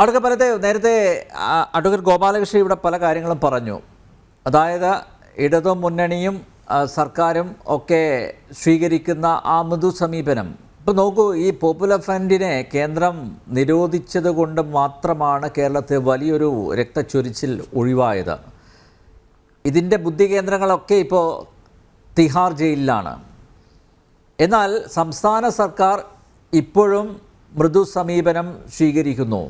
അടുക്കപ്പലത്തെ നേരത്തെ അഡ്വക്കേറ്റ് ഗോപാലകൃഷ്ണൻ ഇവിടെ പല കാര്യങ്ങളും പറഞ്ഞു. അതായത് ഇടതു മുന്നണിയും സർക്കാരും ഒക്കെ സ്വീകരിക്കുന്ന ആ മൃദു സമീപനം. ഇപ്പം നോക്കൂ, ഈ പോപ്പുലർ ഫ്രണ്ടിനെ കേന്ദ്രം നിരോധിച്ചത് കൊണ്ട് മാത്രമാണ് കേരളത്തിൽ വലിയൊരു രക്തച്ചൊരിച്ചിൽ ഒഴിവായത്. ഇതിൻ്റെ ബുദ്ധി കേന്ദ്രങ്ങളൊക്കെ ഇപ്പോൾ തിഹാർ ജയിലിലാണ്. എന്നാൽ സംസ്ഥാന സർക്കാർ ഇപ്പോഴും മൃദു സമീപനം സ്വീകരിക്കുന്നു.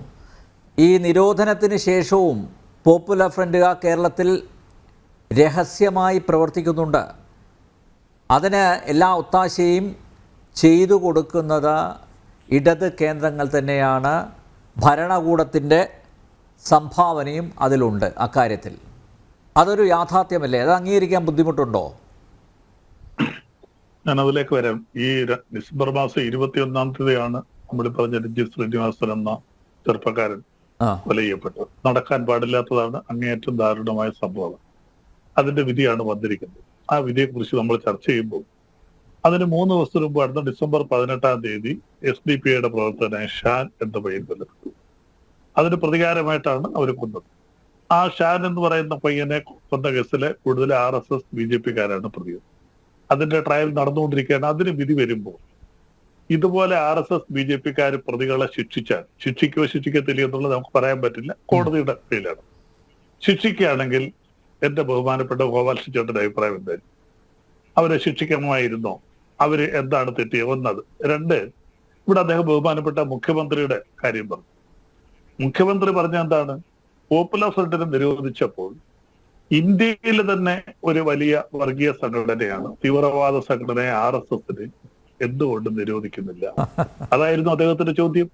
ഈ നിരോധനത്തിന് ശേഷവും പോപ്പുലർ ഫ്രണ്ടുകാർ കേരളത്തിൽ രഹസ്യമായി പ്രവർത്തിക്കുന്നുണ്ട്. അതിന് എല്ലാ ഒത്താശയും ചെയ്തു കൊടുക്കുന്നത് ഇടത് കേന്ദ്രങ്ങൾ തന്നെയാണ്. ഭരണകൂടത്തിൻ്റെ സംഭാവനയും അതിലുണ്ട്. അക്കാര്യത്തിൽ അതൊരു യാഥാർത്ഥ്യമല്ലേ? അത് അംഗീകരിക്കാൻ ബുദ്ധിമുട്ടുണ്ടോ? ഞാൻ അതിലേക്ക് വരാം. ഈ ഡിസംബർ മാസം 21-ാം നമ്മൾ പറഞ്ഞ രഞ്ജിത്ത് ശ്രീനിവാസൻ എന്ന ചെറുപ്പക്കാരൻ കൊല ചെയ്യപ്പെട്ടു. നടക്കാൻ പാടില്ലാത്തതാണ്, അങ്ങേയറ്റം ദാരുണമായ സംഭവം. അതിന്റെ വിധിയാണ് വന്നിരിക്കുന്നത്. ആ വിധിയെ കുറിച്ച് നമ്മൾ ചർച്ച ചെയ്യുമ്പോൾ അതിന് 3 ദിവസം മുമ്പായിരുന്നു ഡിസംബർ 18-ാം SDP-യുടെ പ്രവർത്തകനായ ഷാൻ എന്ന പയ്യൻ കൊല്ലപ്പെട്ടു. അതിന് പ്രതികാരമായിട്ടാണ് അവർ കൊന്നത്. ആ ഷാൻ എന്ന് പറയുന്ന പയ്യനെ കൊന്ന കേസിലെ കൂടുതൽ RSS BJP-കാരാണ് പ്രതികൾ. അതിന്റെ ട്രയൽ നടന്നുകൊണ്ടിരിക്കുകയാണ്. അതിന് വിധി വരുമ്പോൾ ഇതുപോലെ RSS BJP-കാർ പ്രതികളെ ശിക്ഷിച്ചാൽ, ശിക്ഷിക്കോ ശിക്ഷിക്കത്തില്ല എന്നുള്ളത് നമുക്ക് പറയാൻ പറ്റില്ല, കോടതിയുടെ കയ്യിലാണ്. ശിക്ഷിക്കുകയാണെങ്കിൽ എന്റെ ബഹുമാനപ്പെട്ട ഗോപാലകൃഷ്ണൻ ചേട്ടന്റെ അഭിപ്രായം എന്തായാലും അവരെ ശിക്ഷിക്കണമായിരുന്നോ? അവര് എന്താണ് തെറ്റിയത്? 1. 2, ഇവിടെ അദ്ദേഹം ബഹുമാനപ്പെട്ട മുഖ്യമന്ത്രിയുടെ കാര്യം പറഞ്ഞു. മുഖ്യമന്ത്രി പറഞ്ഞ എന്താണ്? പോപ്പുലർ ഫ്രണ്ടിനെ നിരോധിച്ചപ്പോൾ ഇന്ത്യയിൽ തന്നെ ഒരു വലിയ വർഗീയ സംഘടനയാണ്, തീവ്രവാദ സംഘടനയെ RSS-നെ എന്തുകൊണ്ട് നിരോധിക്കുന്നില്ല? അതായിരുന്നു അദ്ദേഹത്തിന്റെ ചോദ്യം.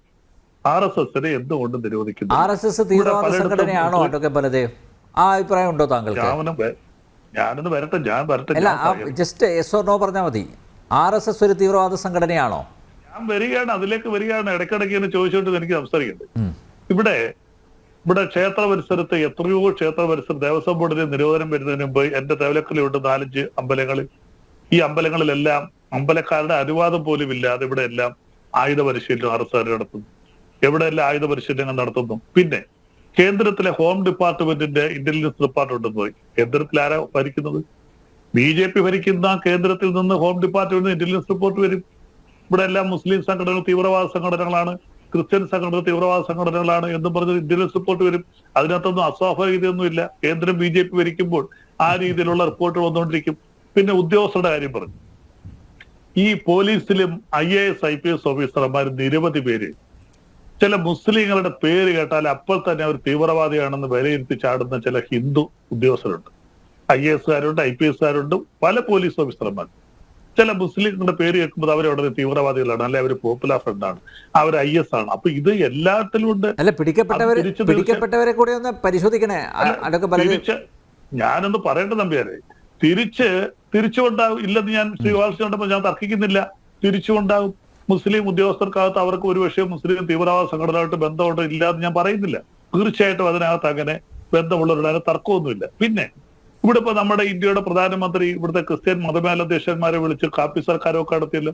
RSS-നെ എന്തുകൊണ്ട് നിരോധിക്കുന്നു? RSS തീവ്രവാദ സംഘടനയാണോ ബലദേവ്? ആ അഭിപ്രായം ഉണ്ടോ താങ്കൾക്ക്? ഞാനൊന്ന് വരട്ടെ. അല്ല, ജസ്റ്റ് യെസ് ഓർ നോ പറഞ്ഞാൽ മതി. RSS ഒരു തീവ്രവാദ സംഘടനയാണോ? ഞാൻ വരികയാണ്, അതിലേക്ക് വരികയാണ്. ഇടയ്ക്കിടയ്ക്ക് എന്നെ ചോദിച്ചുകൊണ്ട് എനിക്ക് സംസാരിക്കുന്നുണ്ട്. ഇവിടെ ക്ഷേത്ര പരിസരത്ത് എത്രയോ ക്ഷേത്ര പരിസരത്ത് ദേവസ്വം ബോർഡിന് നിരോധനം വരുന്നതിന് മുമ്പ് എന്റെ തേവലക്കലിലുണ്ട് 4-5 അമ്പലങ്ങളിൽ. ഈ അമ്പലങ്ങളിലെല്ലാം അമ്പലക്കാരുടെ അനുവാദം പോലും ഇല്ലാതെ ഇവിടെ എല്ലാം ആയുധ പരിശീലനം RSS നടത്തുന്നു. എവിടെയെല്ലാം ആയുധ പരിശീലനങ്ങൾ നടത്തുന്നു. പിന്നെ കേന്ദ്രത്തിലെ ഹോം ഡിപ്പാർട്ട്മെന്റിന്റെ ഇന്റലിജൻസ് ഡിപ്പാർട്ട്മെന്റ് പോയി. കേന്ദ്രത്തിൽ ആരാ ഭരിക്കുന്നത്? BJP ഭരിക്കുന്ന കേന്ദ്രത്തിൽ നിന്ന് ഹോം ഡിപ്പാർട്ട്മെന്റിന് ഇന്റലിജൻസ് റിപ്പോർട്ട് വരും. ഇവിടെ എല്ലാം മുസ്ലിം സംഘടനകൾ തീവ്രവാദ സംഘടനകളാണ്, ക്രിസ്ത്യൻ സംഘടന തീവ്രവാദ സംഘടനകളാണ് എന്നും പറഞ്ഞ് ഇന്റലിജൻസ് റിപ്പോർട്ട് വരും. അതിനകത്തൊന്നും അസ്വാഭാവികതയൊന്നുമില്ല. കേന്ദ്രം BJP ഭരിക്കുമ്പോൾ ആ രീതിയിലുള്ള റിപ്പോർട്ട് വന്നുകൊണ്ടിരിക്കും. പിന്നെ ഉദ്യോഗസ്ഥരുടെ കാര്യം പറഞ്ഞു. ഈ പോലീസിലും IAS IPS ഓഫീസർമാർ നിരവധി പേര് ചില മുസ്ലിങ്ങളുടെ പേര് കേട്ടാൽ അപ്പോൾ തന്നെ അവർ തീവ്രവാദിയാണെന്ന് വിലയിരുത്തി ചാടുന്ന ചില ഹിന്ദു ഉദ്യോഗസ്ഥരുണ്ട്. IAS-കാരുണ്ട്, IPS-കാരുണ്ട്, പല പോലീസ് ഓഫീസർമാർ. ചില മുസ്ലിങ്ങളുടെ പേര് കേൾക്കുമ്പോൾ അവരെ ഉടനെ തീവ്രവാദികളാണ്, അല്ലെ അവർ പോപ്പുലർ ഫ്രണ്ടാണ്, അവർ IS ആണ്. അപ്പൊ ഇത് എല്ലാത്തിലും ഉണ്ട്. അല്ല, പിടിക്കപ്പെട്ടവരെ കൂടെ ഒന്ന് പരിശോധിക്കണേ. ഞാനൊന്ന് പറയേണ്ട നമ്പ്യാരെ, തിരിച്ചുകൊണ്ടാകും. ഇല്ലെന്ന് ഞാൻ ശ്രീവാത്സ കണ്ടപ്പോൾ ഞാൻ തർക്കിക്കുന്നില്ല. തിരിച്ചുകൊണ്ടാകും. മുസ്ലിം ഉദ്യോഗസ്ഥർക്കകത്ത് അവർക്ക് ഒരുപക്ഷെ മുസ്ലിം തീവ്രവാദ സംഘടനയായിട്ട് ബന്ധമുണ്ടോ ഇല്ലാന്ന് ഞാൻ പറയുന്നില്ല. തീർച്ചയായിട്ടും അതിനകത്ത് അങ്ങനെ ബന്ധമുള്ളവരുടെ തർക്കമൊന്നുമില്ല. പിന്നെ ഇവിടെ ഇപ്പൊ നമ്മുടെ ഇന്ത്യയുടെ പ്രധാനമന്ത്രി ഇവിടുത്തെ ക്രിസ്ത്യൻ മതമേലധ്യക്ഷന്മാരെ വിളിച്ച് കാപ്പി സർക്കാരൊക്കെ നടത്തിയല്ലോ.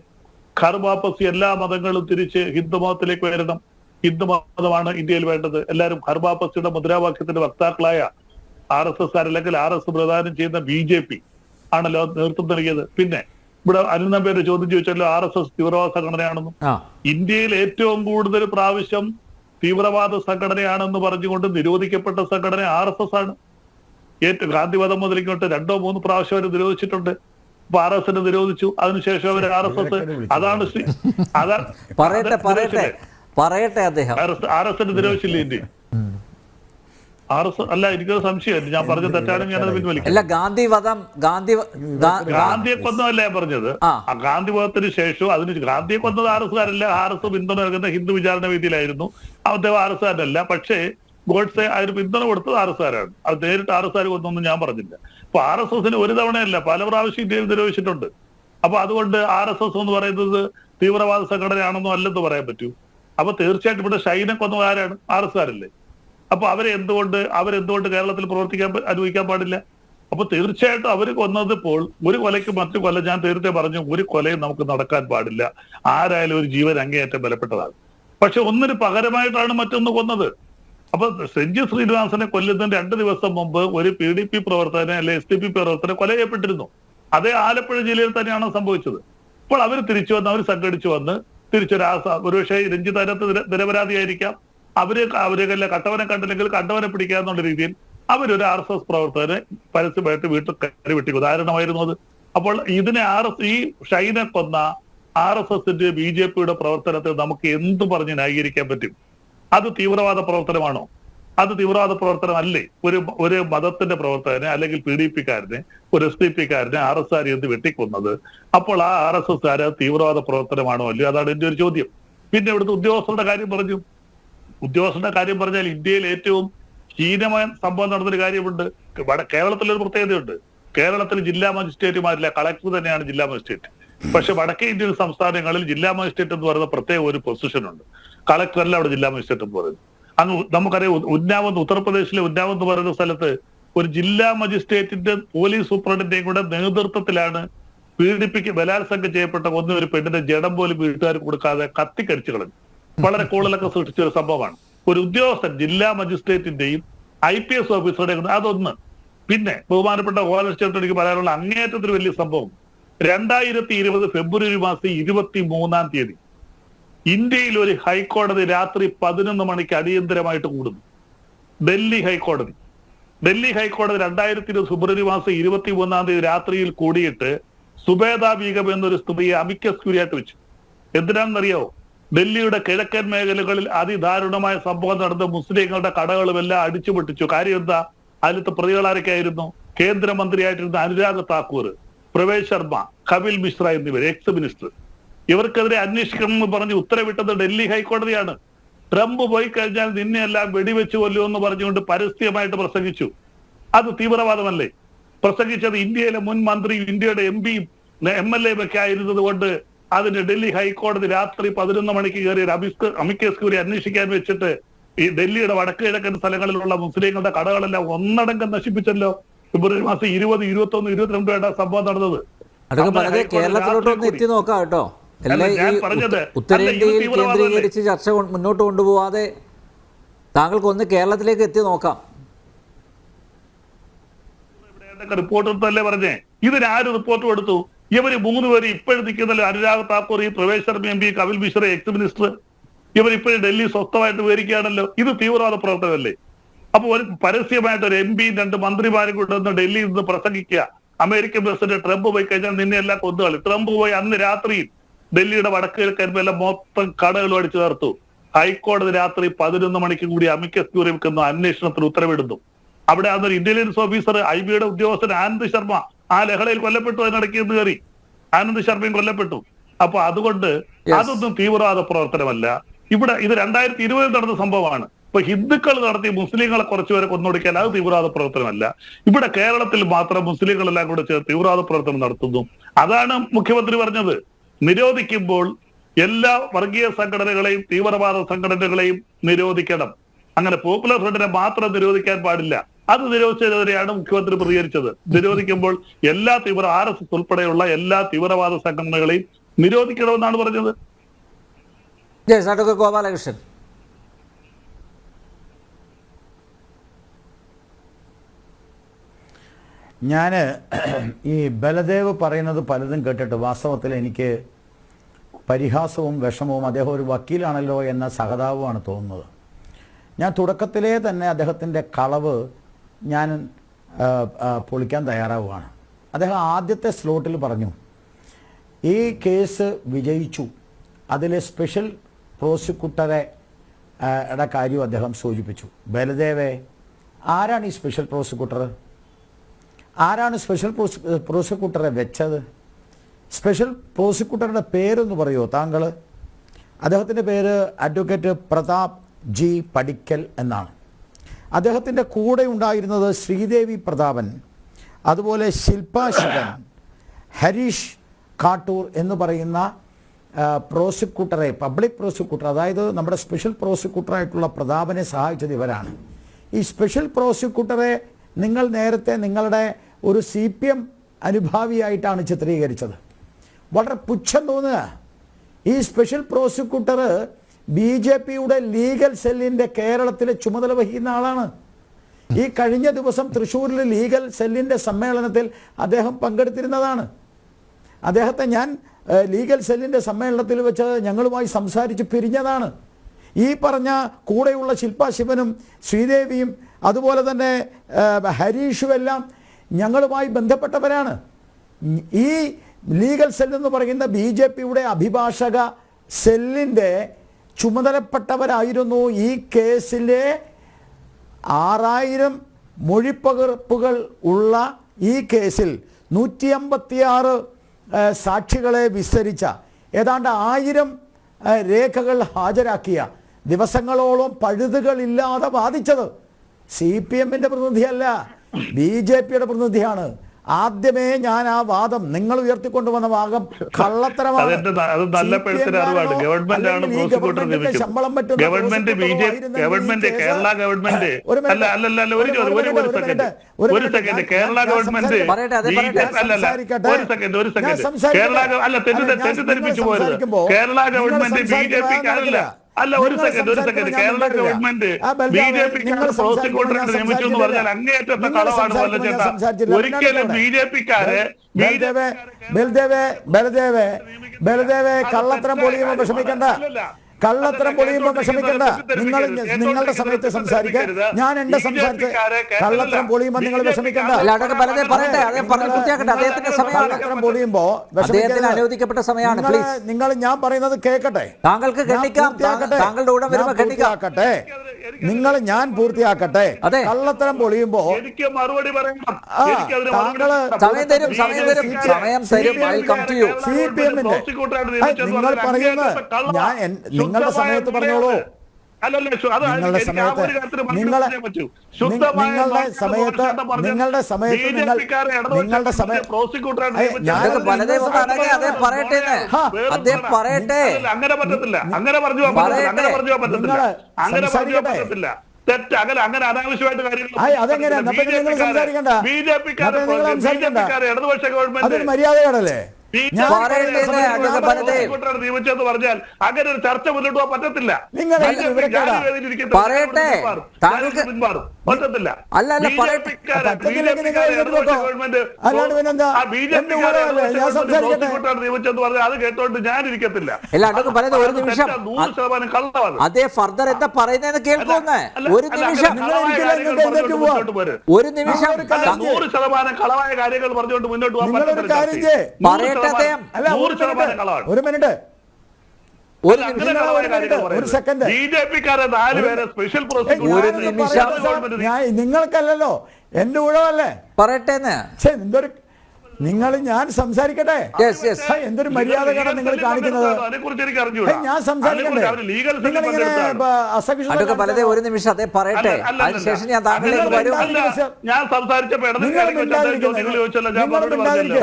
ഘർ വാപ്പസി, എല്ലാ മതങ്ങളും തിരിച്ച് ഹിന്ദു മതത്തിലേക്ക് വരണം, ഹിന്ദു മതമാണ് ഇന്ത്യയിൽ വേണ്ടത്, എല്ലാവരും ഘർ വാപ്പസിയുടെ മുദ്രാവാക്യത്തിന്റെ വക്താക്കളായ RSS അല്ലെങ്കിൽ RS പ്രദാനം ചെയ്യുന്ന BJP ആണല്ലോ നേതൃത്വം നൽകിയത്. പിന്നെ ഇവിടെ അനിൽ പേര് ചോദ്യം ചോദിച്ചല്ലോ RSS തീവ്രവാദ സംഘടനയാണെന്നും. ഇന്ത്യയിൽ ഏറ്റവും കൂടുതൽ പ്രാവശ്യം തീവ്രവാദ സംഘടനയാണെന്ന് പറഞ്ഞുകൊണ്ട് നിരോധിക്കപ്പെട്ട സംഘടന RSS ആണ്. ഗാന്ധിവധം മുതലിങ്ങോട്ട് 2-3 പ്രാവശ്യം അവർ നിരോധിച്ചിട്ടുണ്ട്. അപ്പൊ RSS നിരോധിച്ചു, അതിനുശേഷം അവർ RSS അതാണ് RSS നിരോധിച്ചില്ലേ ഇന്ത്യ? അല്ല, എനിക്കത് സംശയമില്ല. ഞാൻ പറഞ്ഞ തെറ്റാണെങ്കിൽ ഞാനത് പിൻവലിക്കും. ഗാന്ധിയെ കൊന്നതല്ല ഞാൻ പറഞ്ഞത്. ഗാന്ധിവധത്തിന് ശേഷം ഗാന്ധിയെ കൊന്നത് RSS-കാരല്ല. RSS പിന്തുണ നൽകുന്ന ഹിന്ദു വിചാരണ വേദിയിലായിരുന്നു. അദ്ദേഹം RSS-കാരനല്ല. പക്ഷേ ഗോഡ്സെ അതിന് പിന്തുണ കൊടുത്തത് RSS-കാരാണ്. അത് നേരിട്ട് RSS-കാർ കൊന്നൊന്നും ഞാൻ പറഞ്ഞില്ല. അപ്പൊ RSS-ന് ഒരു തവണയല്ല, പല പ്രാവശ്യം ഇന്ത്യയിൽ നിരോധിച്ചിട്ടുണ്ട്. അപ്പൊ അതുകൊണ്ട് RSS എന്ന് പറയുന്നത് തീവ്രവാദ സംഘടനയാണെന്നോ അല്ലെന്ന് പറയാൻ പറ്റൂ. അപ്പൊ തീർച്ചയായിട്ടും ഇവിടെ ഷൈനെ കൊന്നത് ആരാണ്? RSS-കാരല്ലേ. അപ്പൊ അവരെന്തുകൊണ്ട് കേരളത്തിൽ പ്രവർത്തിക്കാൻ അനുവദിക്കാൻ പാടില്ല? അപ്പൊ തീർച്ചയായിട്ടും അവർ കൊന്നതിപ്പോൾ ഒരു കൊലയ്ക്ക് മറ്റു കൊല, ഞാൻ നേരത്തെ പറഞ്ഞു, ഒരു കൊലയും നമുക്ക് നടക്കാൻ പാടില്ല. ആരായാലും ഒരു ജീവൻ അങ്ങേയറ്റം ബലപ്പെട്ടതാണ്. പക്ഷെ ഒന്നിന് പകരമായിട്ടാണ് മറ്റൊന്ന് കൊന്നത്. അപ്പൊ സെഞ്ചി ശ്രീനിവാസനെ കൊല്ലുന്നതിന് 2 ദിവസം മുമ്പ് ഒരു PDP പ്രവർത്തകനെ അല്ലെ SDP പ്രവർത്തകനെ കൊല ചെയ്യപ്പെട്ടിരുന്നു. അതേ ആലപ്പുഴ ജില്ലയിൽ തന്നെയാണ് സംഭവിച്ചത്. അപ്പോൾ അവർ തിരിച്ചു വന്ന്, അവർ സംഘടിച്ചു വന്ന് ഒരുപക്ഷെ രഞ്ജിത്ത് അതിനകത്ത് നിരപരാധിയായിരിക്കാം. അവരെ കട്ടവനെ കണ്ടില്ലെങ്കിൽ കണ്ടവനെ പിടിക്കാന്നുള്ള രീതിയിൽ അവരൊരു RSS പ്രവർത്തകനെ പരസ്യമായിട്ട് വീട്ടിൽ കയറി വെട്ടി ഉദാഹരണമായിരുന്നു അത്. അപ്പോൾ ഇതിനെ ഈ ഷൈനെ കൊന്ന RSSന്റെ BJPയുടെ പ്രവർത്തനത്തെ നമുക്ക് എന്ത് പറഞ്ഞ് ന്യായീകരിക്കാൻ പറ്റും? അത് തീവ്രവാദ പ്രവർത്തനമാണോ? അത് തീവ്രവാദ പ്രവർത്തനമല്ലേ? ഒരു മതത്തിന്റെ പ്രവർത്തകനെ അല്ലെങ്കിൽ PDPക്കാരനെ, ഒരു SDP-കാരനെ RSS എന്ത് വെട്ടിക്കൊന്നത്? അപ്പോൾ ആ RSSകാര് തീവ്രവാദ പ്രവർത്തനമാണോ അല്ലയോ? അതാണ് എന്റെ ഒരു ചോദ്യം. പിന്നെ ഇവിടുത്തെ ഉദ്യോഗസ്ഥരുടെ കാര്യം പറഞ്ഞു. ഉദ്യോഗസ്ഥരുടെ കാര്യം പറഞ്ഞാൽ ഇന്ത്യയിൽ ഏറ്റവും ഹീനമായ സംഭവം നടന്നൊരു കാര്യമുണ്ട്. കേരളത്തിലൊരു പ്രത്യേകതയുണ്ട്. കേരളത്തിൽ ജില്ലാ മജിസ്ട്രേറ്റുമാരില്ല, കളക്ടർ തന്നെയാണ് ജില്ലാ മജിസ്ട്രേറ്റ്. പക്ഷെ വടക്കേ ഇന്ത്യൻ സംസ്ഥാനങ്ങളിൽ ജില്ലാ മജിസ്ട്രേറ്റ് എന്ന് പറയുന്ന പ്രത്യേക ഒരു പൊസിഷൻ ഉണ്ട്. കളക്ടർ അല്ല അവിടെ ജില്ലാ മജിസ്ട്രേറ്റ് എന്ന് പറയുന്നത്. അങ്ങ് നമുക്കറിയാം, ഉത്തർപ്രദേശിലെ ഉന്നാവ് എന്ന് പറയുന്ന സ്ഥലത്ത് ഒരു ജില്ലാ മജിസ്ട്രേറ്റിന്റെ പോലീസ് സൂപ്രണ്ടിന്റെയും കൂടെ നേതൃത്വത്തിലാണ് പീഡിപ്പിക്ക് ബലാത്സംഗം ചെയ്യപ്പെട്ട ഒരു പെണ്ണിന്റെ ജഡം പോലും വീട്ടുകാർക്ക് കൊടുക്കാതെ കത്തിക്കരിച്ചു കളഞ്ഞു. വളരെ കൂടുതലൊക്കെ സൃഷ്ടിച്ച ഒരു സംഭവമാണ്. ഒരു ഉദ്യോഗസ്ഥൻ ജില്ലാ മജിസ്ട്രേറ്റിന്റെയും IPS ഓഫീസറുടെയും അതൊന്ന്. പിന്നെ ബഹുമാനപ്പെട്ട ഓലസ്റ്റേറ്റ് എനിക്ക് പറയാനുള്ള അങ്ങേയറ്റത്തിന് വലിയ സംഭവം 2020 ഫെബ്രുവരി മാസം 23-ാം തീയതി ഇന്ത്യയിൽ ഒരു ഹൈക്കോടതി രാത്രി 11 മണിക്ക് അടിയന്തരമായിട്ട് കൂടുന്നു. ഡൽഹി ഹൈക്കോടതി 2020 ഫെബ്രുവരി മാസം 23-ാം തീയതി രാത്രിയിൽ കൂടിയിട്ട് സുബേദ ബീഗം എന്നൊരു സ്ത്രീയെ അമിക്കസ് ക്യൂരിയായിട്ട് വെച്ചു. എന്തിനാണെന്നറിയാവോ? ഡൽഹിയുടെ കിഴക്കൻ മേഖലകളിൽ അതിദാരുണമായ സംഭവം നടന്ന മുസ്ലിങ്ങളുടെ കടകളും എല്ലാം അടിച്ചുപൊട്ടിച്ചു. കാര്യം എന്താ? അതിലത്തെ പ്രതികളാരൊക്കെയായിരുന്നു? കേന്ദ്രമന്ത്രിയായിട്ടിരുന്ന അനുരാഗ് താക്കൂർ, പ്രവേശ് ശർമ്മ, കപിൽ മിശ്ര എന്നിവർ, എക്സ് മിനിസ്റ്റർ. ഇവർക്കെതിരെ അന്വേഷിക്കണം എന്ന് പറഞ്ഞ് ഉത്തരവിട്ടത് ഡൽഹി ഹൈക്കോടതിയാണ്. ട്രംപ് പോയി കഴിഞ്ഞാൽ നിന്നെയെല്ലാം വെടിവെച്ച് കൊല്ലുമെന്ന് പറഞ്ഞുകൊണ്ട് പരസ്യമായിട്ട് പ്രസംഗിച്ചു. അത് തീവ്രവാദമല്ലേ? പ്രസംഗിച്ചത് ഇന്ത്യയിലെ മുൻ മന്ത്രിയും ഇന്ത്യയുടെ MPയും MLAയും ഒക്കെ ആയിരുന്നത് കൊണ്ട് അതിന് ഡൽഹി ഹൈക്കോടതി രാത്രി 11 മണിക്ക് കയറി അമിക്കസ് ക്യൂറി അന്വേഷിക്കാൻ വെച്ചിട്ട് ഈ ഡൽഹിയുടെ വടക്ക് കിഴക്കൻ സ്ഥലങ്ങളിലുള്ള മുസ്ലിങ്ങളുടെ കടകളെല്ലാം ഒന്നടങ്കം നശിപ്പിച്ചല്ലോ. ഫെബ്രുവരി മാസം 20, 21, 22 വേണ്ട സംഭവം നടന്നത്. കേരളത്തിലോട്ടൊന്ന് എത്തി നോക്കാം കേട്ടോ. ഉത്തരേന്ത്യയിൽ കേന്ദ്രീകരിച്ച് ചർച്ച മുന്നോട്ട് കൊണ്ടുപോവാതെ താങ്കൾക്ക് ഒന്ന് കേരളത്തിലേക്ക് എത്തി നോക്കാം. റിപ്പോർട്ട് എടുത്തല്ലേ പറഞ്ഞേ? ഇതിനാര് റിപ്പോർട്ട് കൊടുത്തു? ഇവര് 3 പേര് ഇപ്പോഴും നിൽക്കുന്നല്ലോ. Anurag Thakur, Pravesh Sharma MP, Kapil Mishra ex minister. ഇവരിപ്പോഴും ഡൽഹി സ്വസ്ഥമായിട്ട് വിവരിക്കുകയാണല്ലോ. ഇത് തീവ്രവാദ പ്രവർത്തനമല്ലേ? അപ്പൊ ഒരു പരസ്യമായിട്ട് ഒരു MPയും 2 മന്ത്രിമാരും കൊണ്ടുവന്ന് ഡൽഹിയിൽ നിന്ന് പ്രസംഗിക്കുക, അമേരിക്കൻ പ്രസിഡന്റ് ട്രംപ് പോയി കഴിഞ്ഞാൽ നിന്നെ എല്ലാം കൊന്നുകളി. ട്രംപ് പോയി അന്ന് രാത്രിയിൽ ഡൽഹിയുടെ വടക്ക് കിഴക്കെല്ലാം മൊത്തം കടകളും അടിച്ചു ചേർത്തു. ഹൈക്കോടതി രാത്രി 11 മണിക്ക് കൂടി അമിക്കസ് ക്യൂറി വെക്കുന്ന അന്വേഷണത്തിന് ഉത്തരവിടുന്നു. അവിടെ അന്നൊരു ഇന്റലിജൻസ് ഓഫീസർ IBയുടെ ഉദ്യോഗസ്ഥൻ ആനന്ദ് ശർമ്മ ആ ലഹളയിൽ കൊല്ലപ്പെട്ടു. അതിനിടയ്ക്ക് എന്ന് കയറി ആനന്ദ് ശർമ്മയും കൊല്ലപ്പെട്ടു. അപ്പൊ അതുകൊണ്ട് അതൊന്നും തീവ്രവാദ പ്രവർത്തനമല്ല. ഇവിടെ ഇത് 2020 നടന്ന സംഭവമാണ്. ഇപ്പൊ ഹിന്ദുക്കൾ നടത്തി മുസ്ലിങ്ങളെ കുറച്ചുപേരെ കൊന്നൊടുക്കാൻ അത് തീവ്രവാദ പ്രവർത്തനമല്ല. ഇവിടെ കേരളത്തിൽ മാത്രം മുസ്ലിങ്ങളെല്ലാം കൂടെ ചേർത്ത് തീവ്രവാദ പ്രവർത്തനം നടത്തുന്നു. അതാണ് മുഖ്യമന്ത്രി പറഞ്ഞത്. നിരോധിക്കുമ്പോൾ എല്ലാ വർഗീയ സംഘടനകളെയും തീവ്രവാദ സംഘടനകളെയും നിരോധിക്കണം. അങ്ങനെ പോപ്പുലർ ഫ്രണ്ടിനെ മാത്രം നിരോധിക്കാൻ പാടില്ല. അത് നിരോധിച്ചതിനെതിരെയാണ് മുഖ്യമന്ത്രി പ്രതികരിച്ചത്. നിരോധിക്കുമ്പോൾ എല്ലാ RSS ഉൾപ്പെടെയുള്ള എല്ലാ തീവ്രവാദ സംഘടനകളെയും നിരോധിക്കണമെന്നാണ് പറഞ്ഞത്. ഗോപാലകൃഷ്ണൻ, ഞാൻ ഈ ബലദേവ് പറയുന്നത് പലതും കേട്ടിട്ട് വാസ്തവത്തിൽ എനിക്ക് പരിഹാസവും വിഷമവും, അദ്ദേഹം ഒരു വക്കീലാണല്ലോ എന്ന സഹതാപമാണ് തോന്നുന്നത്. ഞാൻ തുടക്കത്തിലേ തന്നെ അദ്ദേഹത്തിൻ്റെ കളവ് ഞാൻ പൊളിക്കാൻ തയ്യാറാവുകയാണ്. അദ്ദേഹം ആദ്യത്തെ സ്ലോട്ടിൽ പറഞ്ഞു ഈ കേസ് വിജയിച്ചു, അതിലെ സ്പെഷ്യൽ പ്രോസിക്യൂട്ടറെ കാര്യം അദ്ദേഹം സൂചിപ്പിച്ചു. ബലദേവേ, ആരാണ് ഈ സ്പെഷ്യൽ പ്രോസിക്യൂട്ടർ? ആരാണ് സ്പെഷ്യൽ പ്രോസിക്യൂട്ടറെ വെച്ചത്? സ്പെഷ്യൽ പ്രോസിക്യൂട്ടറുടെ പേരൊന്ന് പറയുമോ താങ്കൾ? അദ്ദേഹത്തിൻ്റെ പേര് അഡ്വക്കേറ്റ് പ്രതാപ് G പടിക്കൽ എന്നാണ്. അദ്ദേഹത്തിൻ്റെ കൂടെ ഉണ്ടായിരുന്നത് ശ്രീദേവി പ്രതാപൻ, അതുപോലെ ശില്പ ശിവൻ, ഹരീഷ് കാട്ടൂർ എന്ന് പറയുന്ന പ്രോസിക്യൂട്ടറെ, പബ്ലിക് പ്രോസിക്യൂട്ടർ, അതായത് നമ്മുടെ സ്പെഷ്യൽ പ്രോസിക്യൂട്ടറായിട്ടുള്ള പ്രതാപനെ സഹായിച്ചത് ഇവരാണ്. ഈ സ്പെഷ്യൽ പ്രോസിക്യൂട്ടറെ നിങ്ങൾ നേരത്തെ നിങ്ങളുടെ ഒരു CPM അനുഭാവിയായിട്ടാണ് ചിത്രീകരിച്ചത്. വളരെ പുച്ഛം തോന്നുക. ഈ സ്പെഷ്യൽ പ്രോസിക്യൂട്ടർ BJPയുടെ ലീഗൽ സെല്ലിൻ്റെ കേരളത്തിലെ ചുമതല വഹിക്കുന്ന ആളാണ്. ഈ കഴിഞ്ഞ ദിവസം തൃശ്ശൂരിലെ ലീഗൽ സെല്ലിൻ്റെ സമ്മേളനത്തിൽ അദ്ദേഹം പങ്കെടുത്തിരുന്നതാണ്. അദ്ദേഹത്തെ ഞാൻ ലീഗൽ സെല്ലിൻ്റെ സമ്മേളനത്തിൽ വെച്ച് ഞങ്ങളുമായി സംസാരിച്ച് പിരിഞ്ഞതാണ്. ഈ പറഞ്ഞ കൂടെയുള്ള ശില്പ ശിവനും ശ്രീദേവിയും അതുപോലെ തന്നെ ഹരീഷും എല്ലാം ഞങ്ങളുമായി ബന്ധപ്പെട്ടവരാണ്. ഈ ലീഗൽ സെല്ലെന്ന് പറയുന്ന BJPയുടെ അഭിഭാഷക സെല്ലിൻ്റെ ചുമതലപ്പെട്ടവരായിരുന്നു ഈ കേസിലെ 6000 മൊഴിപ്പകർപ്പുകൾ ഉള്ള ഈ കേസിൽ 156 സാക്ഷികളെ വിസ്തരിച്ച ഏതാണ്ട് 1000 രേഖകൾ ഹാജരാക്കിയ ദിവസങ്ങളോളം പഴുതുകളില്ലാതെ വാദിച്ചത് CPMന്റെ പ്രതിനിധിയല്ല, BJPയുടെ പ്രതിനിധിയാണ്. ആദ്യമേ ഞാൻ ആ വാദം നിങ്ങൾ ഉയർത്തിക്കൊണ്ടുവന്ന ഭാഗം കള്ളത്തരമാണ്. ശമ്പളം പറ്റുന്ന അല്ല ഒരു സെക്കൻഡ് കേരള ഗവൺമെന്റ് BJPക്കാരെ പ്രോസിക്യൂട്ടറെ നിയമിച്ചു എന്ന് പറഞ്ഞാൽ അങ്ങേയറ്റത്തെ കളവാണ് വല്ലച്ചേട്ടാ. ഒരിക്കലും BJPക്കാരെ ബലദേവേ കള്ളത്തരം പൊളിയുമ്പോൾ വിഷമിക്കണ്ട, കള്ളത്തരം പൊളിയുമ്പോൾ വിഷമിക്കണ്ട. നിങ്ങളുടെ സമയത്ത് സംസാരിക്കാൻ ഞാൻ എന്റെ സംസാരിച്ച് കള്ളത്തരം പൊളിയുമ്പോൾ നിങ്ങൾ വിഷമിക്കണ്ട. കള്ളത്തരം പൊളിയുമ്പോൾ നിങ്ങൾ ഞാൻ പറയുന്നത് കേൾക്കട്ടെ, പൂർത്തിയാക്കട്ടെ. നിങ്ങൾ ഞാൻ പൂർത്തിയാക്കട്ടെ. കള്ളത്തരം പൊളിയുമ്പോ എനിക്ക് മറുപടി പറയണം. നിങ്ങൾ പറയുന്നത് നിങ്ങളുടെ സമയത്ത് പറഞ്ഞോളൂ. നിങ്ങളുടെ അങ്ങനെ പറ്റത്തില്ല, അങ്ങനെ പറഞ്ഞു പറ്റത്തില്ല. തെറ്റ് അങ്ങനെ അനാവശ്യമായിട്ട് കാര്യങ്ങൾ BJPക്കാരെ ഇടതുപക്ഷ ഗവൺമെന്റ് മര്യാദയാണല്ലേ നിയമിച്ചെന്ന് പറഞ്ഞാൽ അങ്ങനെ ഒരു ചർച്ച മുന്നോട്ട് പോകാൻ പറ്റത്തില്ല. പറ്റത്തില്ല. നിയമിച്ചെന്ന് പറഞ്ഞാൽ അത് കേട്ടോണ്ട് ഞാൻ ഇരിക്കത്തില്ല. 100% കള്ളമാണ്. അതേ ഫർദർ എന്താ പറയുന്നതെന്ന് കേൾക്കുന്നേ. ഒരു നിമിഷം 100% കളവായ കാര്യങ്ങൾ പറഞ്ഞുകൊണ്ട് മുന്നോട്ട് പോകാൻ പറ്റില്ല. ഒരു മിനിറ്റ്, ഒരു സെക്കൻഡ്. BJPക്കാരെ 4 പേരെ സ്പെഷ്യൽ പ്രോസിക്യൂട്ടർ നിങ്ങൾക്കല്ലല്ലോ, എന്റെ ഊഴമല്ലേ പറയട്ടെ. എന്തൊരു നിങ്ങൾ ഞാൻ സംസാരിക്കട്ടെ. എന്തൊരു മര്യാദയാണ് നിങ്ങൾ കാണിക്കുന്നത്. ഞാൻ സംസാരിക്കട്ടെ. ഒരു നിമിഷം അതേ പറയട്ടെ, അതിനുശേഷം ഞാൻ താങ്കളിലേക്ക് വരും.